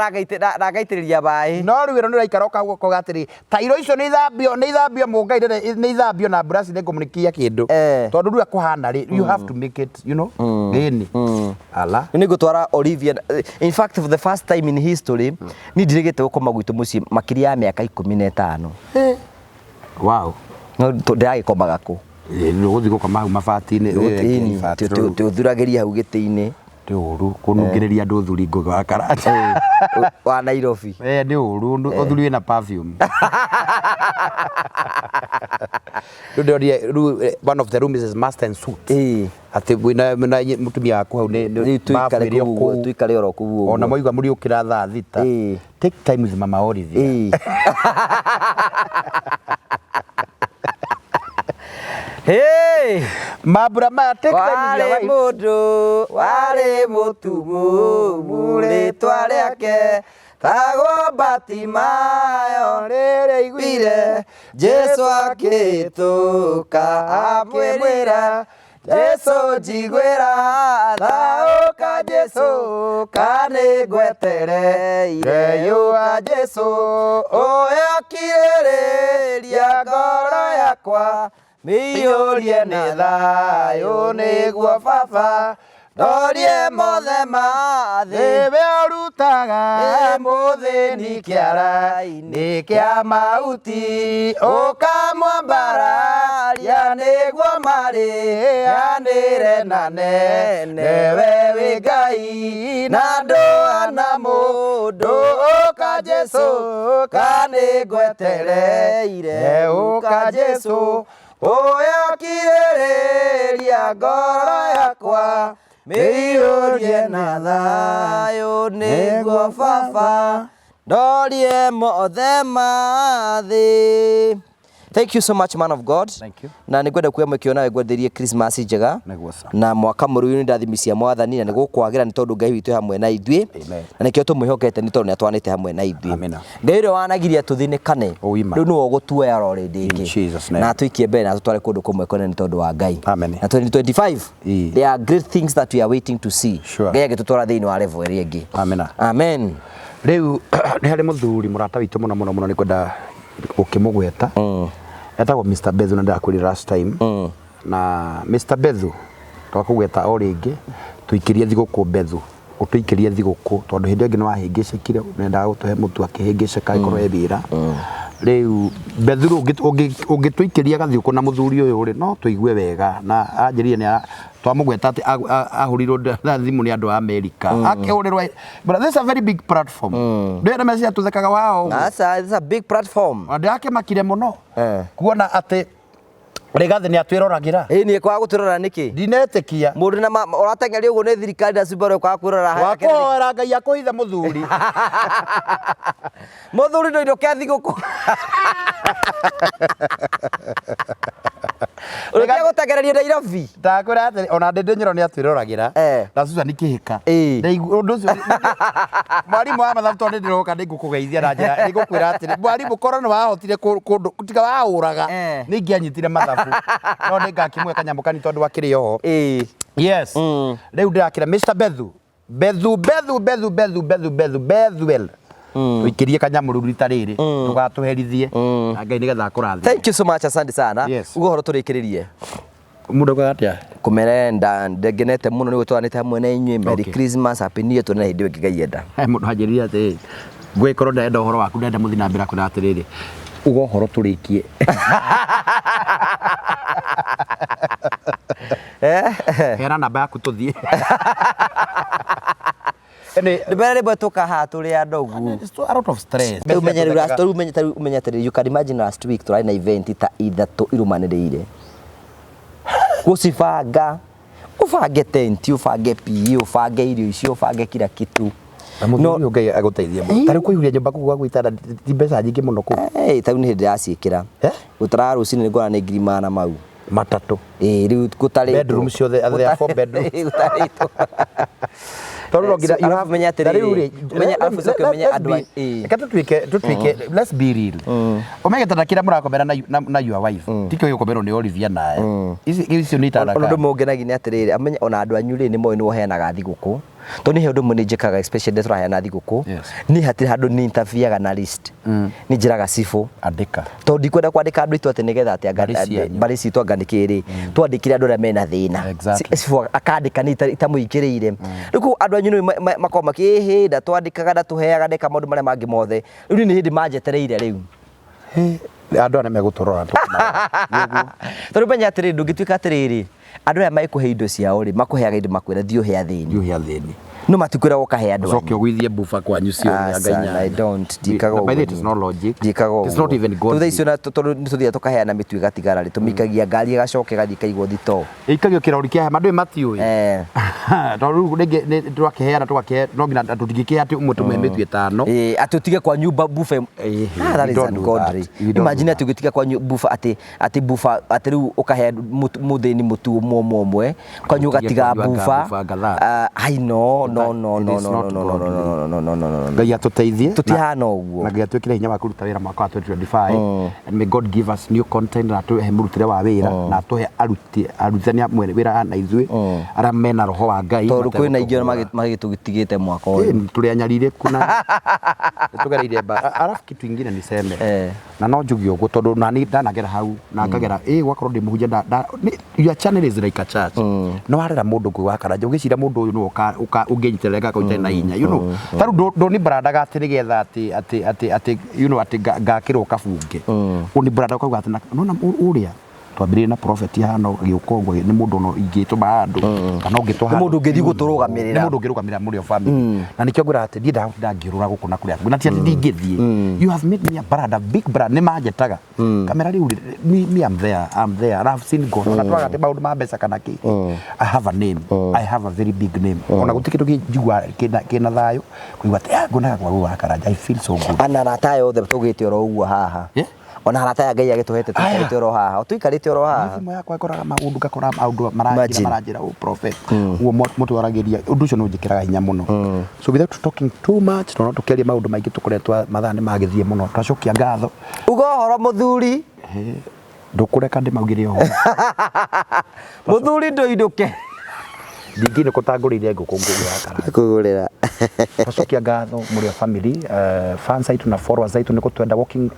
ragaitiriria bai no riu no raikara kaguo ko gatiri tairo icio ni ithambio mungaire ni ithambio na brush ni komunikia kindu tondu riu kuhana ri you have to make it you know gini ala ni gutwara Olivia in fact for the first time in history ni ndirigite gukoma gwitu muci makiria ya miaka 15 wow no ndiragikomaga ku no guthi gukoma hau mabati-ini tuthuragiria hau giti-ini ti uru kunungiriria andu thuri ngo wa karanja wa Nairobi ni uru uthuri wina perfume one of the rooms is master and suit ati wina mutumia waku hau ni tuikare oro ku ona moiga muri ukira thaa thita take time with mama Olivia hey mabura ma take time with your mudu wale mutumu mure twariake tago batimayo rere igwire Jesu akituka amwira Jesu jigwira tauka Jesu kane gwetereire yuka Jesu oya kireria ngoro yakwa miyurie ni thayo niguo baba ndorie mothe mathĩ urutaga muthĩni kĩara-inĩ kĩa mauti ũkamwambararia nĩguo marĩanĩre na nenewe wĩ Ngai na ndũana mũndũ ũka Jesu kanĩ ngwetereire ũka Jesu oya kirĩrĩria ngoro yakwa mĩiyũrie na thayũ nĩguo baba ndorie mothe mathĩ. Thank you so much, man of God. Thank you. Na nĩngwenda kuoya mweke ona ngwenderie Christmas njega na mwaka mũrũi ndathimisia mwathani na nĩgũkwagĩra nĩ tondũ Ngai witũ hamwe na ithuĩ na nĩkĩo tũmwĩhokete nĩ tondũ nĩatwanĩte hamwe na ithuĩ. Ngai ũrĩa wanagiria tũthinĩkane rĩu nĩwe ũgũtuoya rore ndĩngĩ na tũikie mbere na tũtware kũndũ kũmwe kũnene nĩ tondũ wa Ngai. Na 2025 there are great things that we are waiting to see. Ngai agĩtũtwara thĩinĩ wa level ĩrĩa ĩngĩ. Amen. Rĩu nĩ harĩ mũthuri mũrata witũ mũno nĩngwenda gũkĩmũgweta etagwo Mr. Bethu na ndakwĩrire last time na Mr. Bethu twakũgweta o rĩngĩ tũikĩrie thigũkũ Bethu ũtũikĩrie thigũkũ tondũ hĩndĩ ĩngĩ nĩ wahĩngĩcĩkire nendaga gũtũhe mũtu akĩhĩngĩcĩka ĩkorwo e wĩra rĩu Bethu ũngĩtũikĩria gathigũkũ na mũthuri ũyũ rĩ no tũigue wega na anjĩrire nĩ twamũgweta atĩ ahũrirwo thimũ nĩ andũ a America akĩhũrĩrwo but this is a very big platform ndĩrenda meciria tũthekaga wao that's a big platform ndakĩmakire mũno kuona atĩ Regathi nĩ atwĩroragĩra nĩ kwa gũtwĩrora nĩkĩ ndinetĩkia mũndũ na ũrateng'eria ũguo nĩ thirikari na cibaro kwa kwĩrora wakũhoera Ngai akũhithe mũthuri mũthuri ndo indo kĩa thigũkũ ũrĩa gũtengereria Nairobi ndakwĩra atĩ ona ndĩnyĩro nĩ atwĩroragĩra na Susan kĩhĩka ũndũ ũcio mwarimũ wa mathabu tondũ ndĩroka nĩngũkũgeithia na njĩra nĩngũkwĩra atĩ mwarimũ korwo nĩ wahotire kũndũ tiga waũraga nĩingĩanyitire mathabu no nĩngakĩmwe kanyamũ kani tondũ wakĩrĩ oho yes rĩu ndĩrakĩra Mr. Bethuel tuikirie kanyamuru rita riri tugatuherithie na Ngai nigetha akurathime. Thank you so much, asante sana ugo horo turikiririe mundu gatia kumerenda ndegenete muno ni gutwanite hamwe na inywe Merry Christmas, Happy New Year, tuna hindi ngai yenda mundu hajiria ati ngwe korwo ndenda uhoro waku ndenda muthi na mbira kuna atiriri ugo uhoro turikie hera namba yaku tuthie Ndibere batuka haturi andogu. A lot of stress. Umenya you can imagine last week try na event ta ithatu irumanirire. Gusibanga. Ufange tent, ufange PE, ufange irio icio, ufange kila kitu. No ngai aguteithia mu. Tari kuihuria nyumba ku gwa gwitara ti mbeca nyingi muno ku. Tau ni hindi yaciikira. Gutara rucini ni ngora ni ngiri mana mau. Matatu. Riu gutari. Bedroom ciothe there are 4 bedrooms. Gutari to. Toro ngira you have menya atiri. Menya afuso menya adwa. Tutwike let's be real. Omega tandakira murakomera na your wife. Tikyo yukomero ni Olivia nae. Icio ni taraka. Ondu mungenagi ni atiri amenya ona andu anyu ri ni moyo ni woheanaga thiguku. To ni hendu muni njikaga especially turaheana thiguku. Ni hatiri handu ni interviewaga na list. Ni njiraga cifu andika. To ndikwenda kwandika andu itu ati nigetha ati bari citu angandikiri. Twandikire andu aria mena thina. Cifu akandika ni itamuikirire. Riku andu anyu ni makoma kihinda twandikaga na tuheaga ndeka maundu maria mangi mothe. Riu ni hindi manjetereire riu. Andu aria meguturora Tondu menya atiri ndungituika atiriri andu aria maikuhe indo ciao ri makuheaga indo makwira thio hea thini no matikwira ukahe andu coke gwithie bufa kwanyu cio anganya I don't dikaga by it is not logic it's not even good tuthe icio na tuthia tukaheana mitu igatigara ri tumikagia ngari igacoke gathi kaigwo thito ikagio kirori kia mandu matiui tondu rege twakeheana twakehe no ngina tutigike ati umwe tume mitu itano atutige kwa nyumba bufa that is ungodly imagine atugitika kwa bufa ati bufa ati riu ukahe muthini mutu momwe kwa nyuga tiga bufa I know no ngai atuteithie tutihana uguo na ngai atwikire hinya wa kuruta wira mwaka wa 2025 and may God give us new content na tuhe murutire wa wira na tuhe arutithania mwere wira na ithui ara mena roho wa ngai tondu kwina ingĩ magitugitigite mwaka uyu tuli anyarire kuna tugereire arafu kitu ingine niseme na no njugi uguo tondu nani ndanagera hau na ngagera gwakorwo ndi muhunjia your channel is like a church no arera mundu ngui wa karanja ugicira mundu uyu no unginyiterega kaunte na hinya you know taru ndoni bradaga atirigetha ati you know ati ngakirwo kabunge uni brada kwa gwatina no na uria twambire na prophet hano giukongwe ni mundu no ingituma andu kana ungitwa mundu ngithi guturugamirira mundu ngirugamirira muri family na nikyo ngura ati ndangirura gukuna kuri ati na ti ndingithie you have made me a brother big brother ni manjetaga kamera riu me I'm there and I've seen God na twaga ati maundu ma mbeca kana ki I have a name I have a very big name ona gutikitu njigwa kina thayo kuigwa ati nguna kwa wa karanja I feel so good ana ratayo the tugite oro uguo haha ona harata ngai agituhete tukarite oro haha tuikarite oro haha thimo yakwa ikora maundu gakora maundu maranjira u prophet uo mutu arageria undu ucio no njikiraga hinya muno so without talking too much no tukeria maundu maingi tukoretwa mathane magithie muno twacokia ngatho ugo horo muthuri ndukureka ndimaugire ho muthuri ndoiduke ndingine kutangurire nguku ngugura kugurira twacokia ngatho muri family fans aitu na followers aitu niko twenda working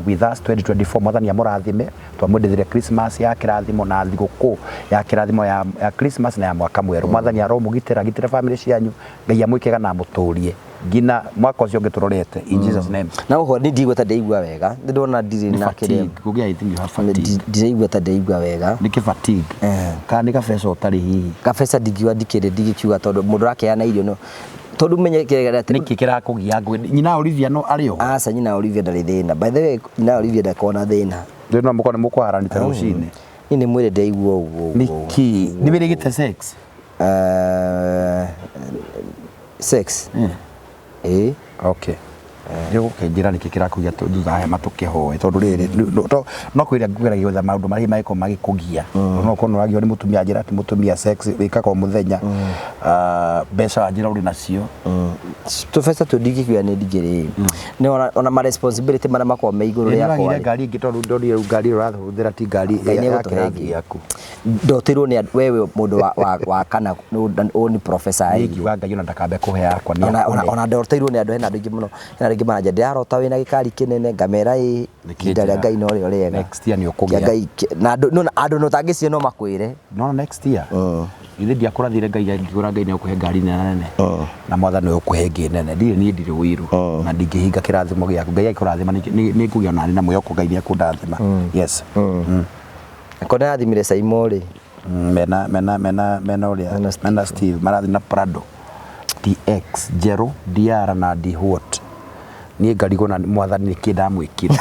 with us 2024 mwathani amurathime twamwendithire Christmas ya kirathimo na thiguku ya kirathimo ya Christmas na ya mwaka mweru mwathani aromugitira gitire family cianyu ngai amwikega na muturie ngina mwaka ucio ngiturorete in Jesus name na uho ni ndigwa ta ndeigua wega ndona ndiri na kire kugia I think you have fatigue ndeigua ta ndeigua wega ni ki fatigue kana ni kabesa utari hihi kabesa ndigiwa ndikire ndigikiuga tondu mundu rakeana irio no tondu menyekere ati niki kirakugia ngwe nyina Olivia no ario asa nyina Olivia ndari thina by the way nyina Olivia ndakona thina ndino mukone mukwaranite rucini ni mwire ndeigua uguo niki ni birigite sex sex okay Yo kenjira niki kirakugia thutha haya matukihoe tondu riri no kwira ngwira giotha maundu mari maiko magikugia no kono ragio ni mutumia njira ati mutumia sex wikaka muthenya mbeca njira uri nacio tufesa tudigikwa ni digiri ni ona ma responsibility mara makwa me iguru ya kwa ngari ingi tondu ndori ngari urathura ti ngari yaku ndotirwo ni wewe mundu wa kana ni professor ai ngiwa ngai ona ndakambe kuhe yakwa ni ona ndotirwo ni andu hena andu ingi muno hena angĩ maranja ndirarota wĩna gĩkari kĩnene ngamera ihinda rĩa Ngai no rĩo rĩega next year nĩ ũkũgĩa na andũ no tangĩcio no makwĩre no next year ithe ndiakũrathire Ngai angĩkũra Ngai nĩ ũkũhe ngari nene na mwathani nĩ ũkũhe ngĩ nene ndirĩ wĩru na ndingĩhinga kĩrathimo gĩaku Ngai agĩkũrathima nĩ ngũgĩa na na mwĩhoko Ngai nĩ akũndathima yes kone athimire Saimori mena Steve marathi na Prado TX Jero DR na D what niĩ ngarigwo na mwathani nĩ kĩndamwĩkire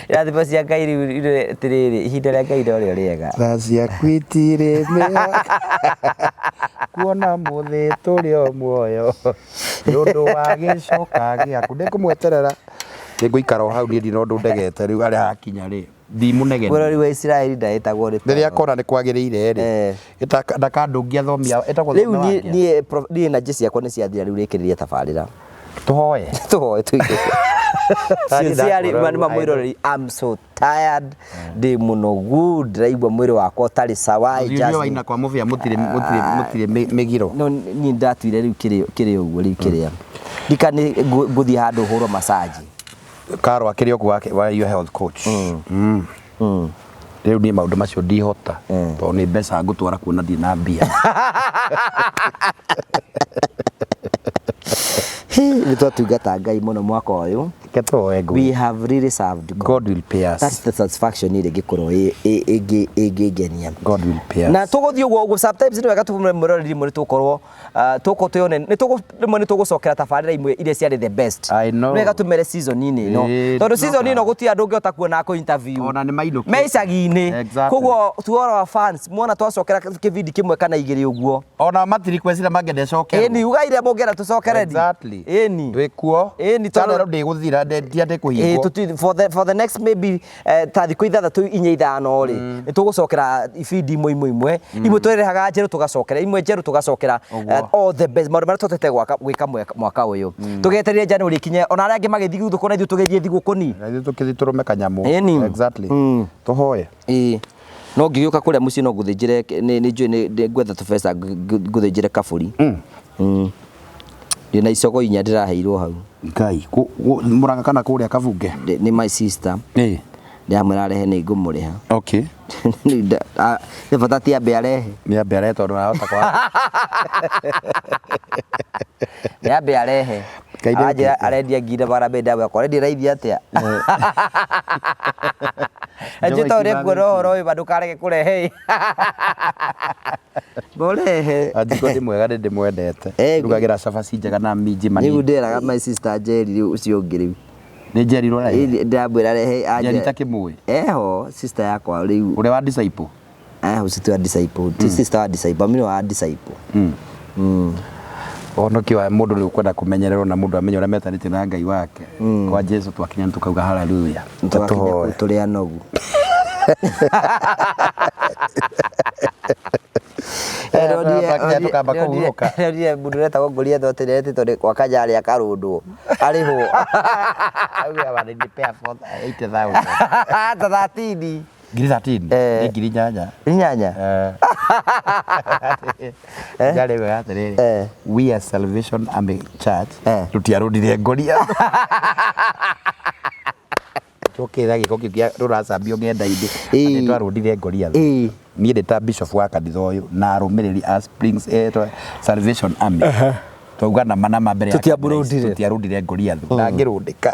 irathimo cia Ngai rĩu ihinda rĩa Ngai no rĩo rĩega tha ciaku itirĩ mĩhaka kuona mũthĩ tũrĩ o muoyo nĩũndũ wa gĩcoka gĩaku ndĩkũmweterera nĩngũikara o hau niĩ ndina ũndũ ndegete rĩu arĩa hakinya rĩ ndimũnegene bũrũri wa Israeli ndaĩtagwo rĩrĩa akona nĩ kwagĩrĩire rĩ ndakandũngia thomia ĩtagwo niĩ na njĩ ciakwa nĩ ciathira rĩu rĩkĩrĩria tabarĩra tũhoe tuige sincerely mani mamwĩroreri I'm so tired ndĩ mũnogu ndĩraigua mwĩrĩ wakwa ũtarĩ sawa just waina kwa mũbia mũtirĩ mĩgiro no niĩ ndatuire rĩu kĩrĩ ũguo rĩu kĩrĩa ndika nĩ ngũthiĩ handũ hũrwo massage Karo akĩrĩ okuo wa your health coach rĩu niĩ maũndũ macio ndihota tondũ nĩ mbeca ngũtwara kuona ndirĩ na mbia nĩ twatungata Ngai mũno mwaka ũyũ we have really served God will pay us that's the satisfaction ile gĩkorwo ĩngĩngenia God will pay us na tũgũthiĩ ũguo sometimes nĩ wega tũmũroreri mũno tũkorwo tũko twone nĩ tũgũcokera tabarĩra imwe iria ciarĩ the best nĩ wega tũmere season inĩ no tondũ season ĩno gũtirĩ andũ ũngĩhota kuona ko interview ona nĩ mainũkĩ me icagi-inĩ koguo to all our fans muona twacokera kĩbindi kĩmwe kana igĩrĩ ũguo ona matiri kwecira mangĩenda cokera ĩni ugaire mũngĩenda tũcokere exactly ĩni twĩkuo ĩni tondũ ndĩgũthira ndiande kũhingwo for the next maybe ta thikũ ithathatũ inya ithano rĩ nĩ tũgũcokera ibindi imwe imwe twĩrehaga njerũ tũgacokera imwe njerũ tũgacokera all the best maũndũ marĩa twatete gwĩka mwaka ũyũ tũgetereire January ikinye ona arĩa angĩ magĩthiĩ thigũkũ na ithuĩ tũgĩthiĩ thigũkũ-ni na ithuĩ tũkĩthiĩ tũrũme kanyamũ exactly tũhoe no ngĩgĩũka kũrĩa mũciĩ no ngũthĩnjĩre nĩ njũĩ ngwetha tũbeca ngũthĩnjĩre kabũri ndĩna icogo inya ndĩraheirwo hau Ngai Mũrang'a kana kũrĩa Kabunge nĩ my sister ndĩramwĩra arehe nĩ ngũmũrĩha okay nĩ bata ti ambe arehe nĩ ambe arehe tondũ arahota kwa nĩ ambe arehe anjĩra arendia ngira barambe ndagwakwa arendia raithi atĩa njĩta ũrĩa nguona ũhoro ũyũ bado kareke kũrehe borehe anjiko ndĩ mwega ndĩ mwendete ndugagĩra cabaci njega na minji mani nĩguo ndĩraga my sister Jerry ũcio ũngĩ rĩu nĩ Jerry rora ndambwĩra rehe Jerry ta kĩmũĩ eho sister yakwa rĩu ũrĩa wa disciple ũcio wa disciple ti sister wa disciple mimi wa disciple onoki wa mũndũ nĩ ũkwenda kũmenyererwo na mũndũ amenye ũrĩa metanĩte na Ngai wake kwa Jesu twakinya tukauga haleluya tũgakinya tũrĩ anogu Erodia mundu retagwo Goliath oterete tondũ kwa kanja arĩa karũndwo arĩ ho auga bana ni pay for 80,000 ta 13 ngiri 13 nĩ ngiri nyanya jale we aterere we are Salvation Army Church tutiarudire Goliath tukira giko kia ruracambio ngenda-inĩ twarundire Goliath niĩ ndĩ ta bishop wa kanitha ũyũ na arũmĩrĩri a Springs Salvation Army twauga na manama mbere ya tutiarundire Goliath na ngĩrũndĩka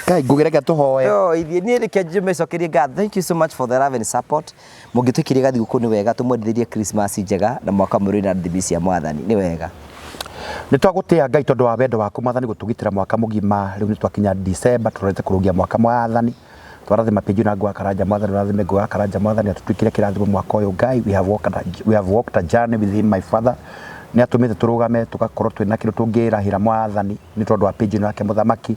Kai ngũgereka tũhoe ithiĩ niĩ reke njũmecokerie ngatho thank you so much for the love and support mũngĩtwĩkĩrire gathigũkũ nĩ wega tũmwendithĩrie Christmas njega na mwaka mwerũ na ndimi cia Mwathani nĩ wega nĩ twagũtĩa Ngai tondũ wa wendo waku Mwathani gũtũgitĩra mwaka mũgima rĩu nĩ twakinya December tũrorete kũrũgia mwaka Mwathani twarathima pĩnju na ngwa karanja Mwathani rathime ngwa karanja Mwathani atũtwĩkĩre kĩrathimo mwaka ũyũ Ngai we have walked a journey with him my father nĩ atũmĩte tũrũgame tũgakorwo twĩna kĩndũ tũngĩrahĩra Mwathani nĩ tondũ wa pĩnju yake mũthamaki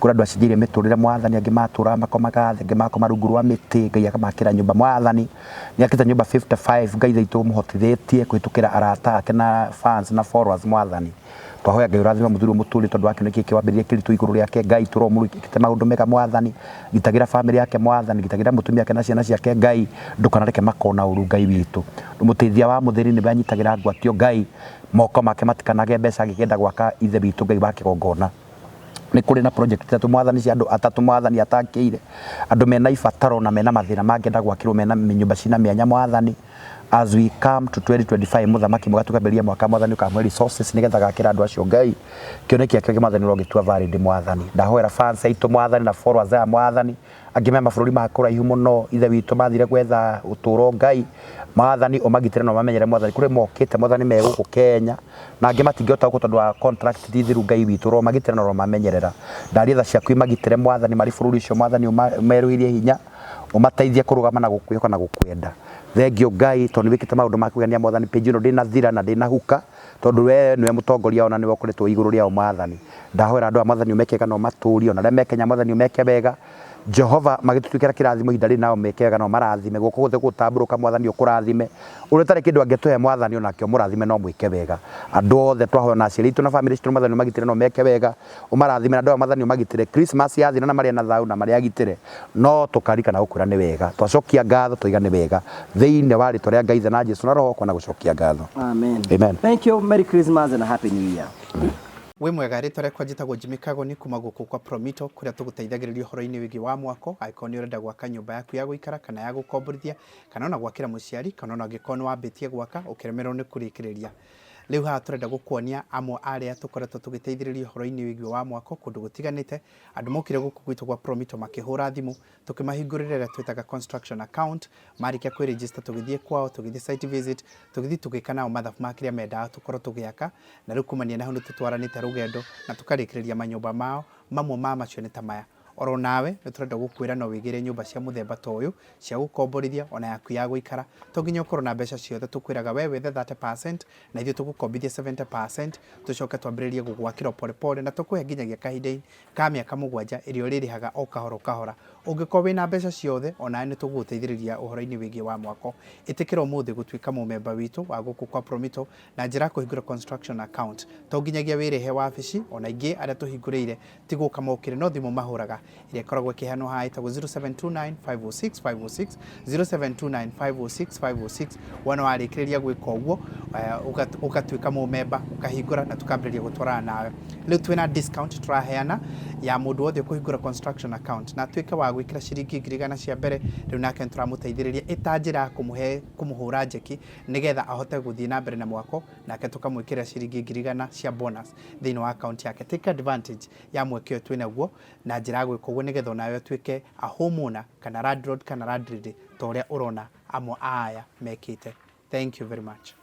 kũrĩ andũ acinjĩirie mĩtũrĩre Mwathani angĩ matũra makomaga thĩ angĩ makoma rungu rwa mĩtĩ Ngai akamakĩra nyũmba Mwathani nĩ akĩte nyũmba 55 Ngai thaitu mũhotithĩtie kũhĩtũkĩra arata ake na fans na followers Mwathani twahoya Ngai urathima muthuri muturi tondu wake niki kiwambiririe kiritu iguru riake Ngai turomuru ikite maundu mega mwathani gitagira family yake mwathani gitagira mutumia yake na ciana ciake Ngai ndukanareke makona uru Ngai witu muteithia wa muthiri ni banyitagira ngwatio Ngai moko make matikanage mbeca gikenda gwaka ithe witu Ngai wake gongona ni kuri na project tatu mwathani cia andu atatu mwathani atakire andu mena ibataro na mena mathina mangenda gwakirwo mena nyumba cina mianya mwathani as we come to 2025 muthamaki mugatukaberia mwaka mwathani ukamwe resources nigetha gakira andu acio Ngai kioneki yake mwathani rogitua valid mwathani ndahoera fans aitu mwathani na followers ya mwathani angime mabũrũri ma kũraihu mũno ithe witũ mathire gwetha ũtũro Ngai mwathani umagitire no mamenyere mwathani kuri mokite mwathani meguku Kenya na angi matingĩhota gũkũ tondũ wa contract thithiru Ngai witũ ro magitire no mamenyerera ndari tha ciaku imagitire mwathani mari bũrũri ucio mwathani umeruhirie hinya umateithie kũrũgama na gũkwĩhoka na gũkwenda thengio Ngai tondũ wikite maũndũ ma kũgania mwathani page ino ndina thira na ndina huka tondũ we niwe mũtongoria ona niwe ũkoretwo igũrũ rĩao mwathani ndahoera andũ a mwathani umekega no matũrio na arĩa mekenya mwathani umeke wega Jehova magitutwikira kirathimo ihinda nao mekega no marathime guku guthe gutamburuka mwathani ukurathime uri tare kindu angetuhe mwathani onake murathime no mwike wega andu othe twahoya na aciari itu na family itu mwathani magitire no meke wega umarathime na andu mwathani magitire Christmas yathina na maria na thau na maria agitire no tukarika na ukura ni wega twacokia ngatho tuiga ni wega thiine wa ritwa ria Ngai na Jesu na roho kona gucokia ngatho amen amen thank you merry Christmas and a happy new year we mwega ritwa rekwa njitagwo Jimmy Kagoni kuma guku kwa Promito kuria tuguteithagiriria horo-ini wigi wa mwako angĩkorwo ni urenda gwaka nyumba yaku ya guikara kana ya gukomborithia kana ona gwakira muciari kana ona angĩkorwo ni wambitie gwaka ukiremerwo ni kurikiriria riu haha turenda gukuonia amwe aria tukoretwo tugiteithiriria horo-ini wigi wa mwako kundu gutiganite andu mokire guku gwitu kwa Promito makihura thimu tukimahingurira ria twitaga construction account marikia kwi register tugithie kwao tugithie site visit tugithie tugika nao mathabu makiria mendaga tukorwo tugiaka na riu kumania naho ni tutwaranite rugendo na tukarikiriria manyumba mao mamwe ma macio ni ta maya oro nawe ni turenda gukwira no wigire nyumba cia muthemba ta uyu cia gukomborithia ona yaku ya guikara to nginya ukorwo na mbeca ciothe tukwiraga we wethe 30% na ithuĩ tugukombithia 70% tucoke twambĩrĩrie gũgwakĩra pole pole na tukuhe nginyagia kahinda ka mĩaka 7 ĩrĩa ũrĩrĩhaga o kahora kahora ũngĩkorwo wĩna mbeca ciothe ona nĩ tũgũgũteithĩrĩria ũhoro-inĩ wĩgiĩ wa mwako ĩtĩkĩra ũmũthĩ gũtuĩka mũmemba witũ wa gũkũ kwa Promito na njĩra kũhingũra construction account to nginyagia wĩrehe wabici ona ingĩ arĩa tũhingũrĩire ti gũka mokĩre no thimũ mahũraga iria ikoragwo ikiheanwo haha itagwo 0729 506 506 0729 506 506 wana warĩkĩrĩria gwĩka ũguo ũgatuĩka mũmemba ũkahingũra na tukambĩrĩria gũtwarana nawe rĩu twĩna discount tũraheana ya mũndũ wothe kũhingũra construction account na tuĩke wa gwĩkĩra ciringi 100 cia mbere rĩu nake tũramũteithĩrĩria ĩta njĩra ya kũmũhũra njeki nĩgetha ahote gũthiĩ na mbere na mwako nake tũkamwĩkĩra ciringi 100 cia bonus thĩinĩ wa account yake take advantage ya mweke ũyũ twĩnaguo na njĩra ya gwĩka ũguo nĩgetha onawe ũtuĩke a homeowner kana landlord kana landlady ta ũrĩa ũrona amwe aya mekĩte. Thank you very much.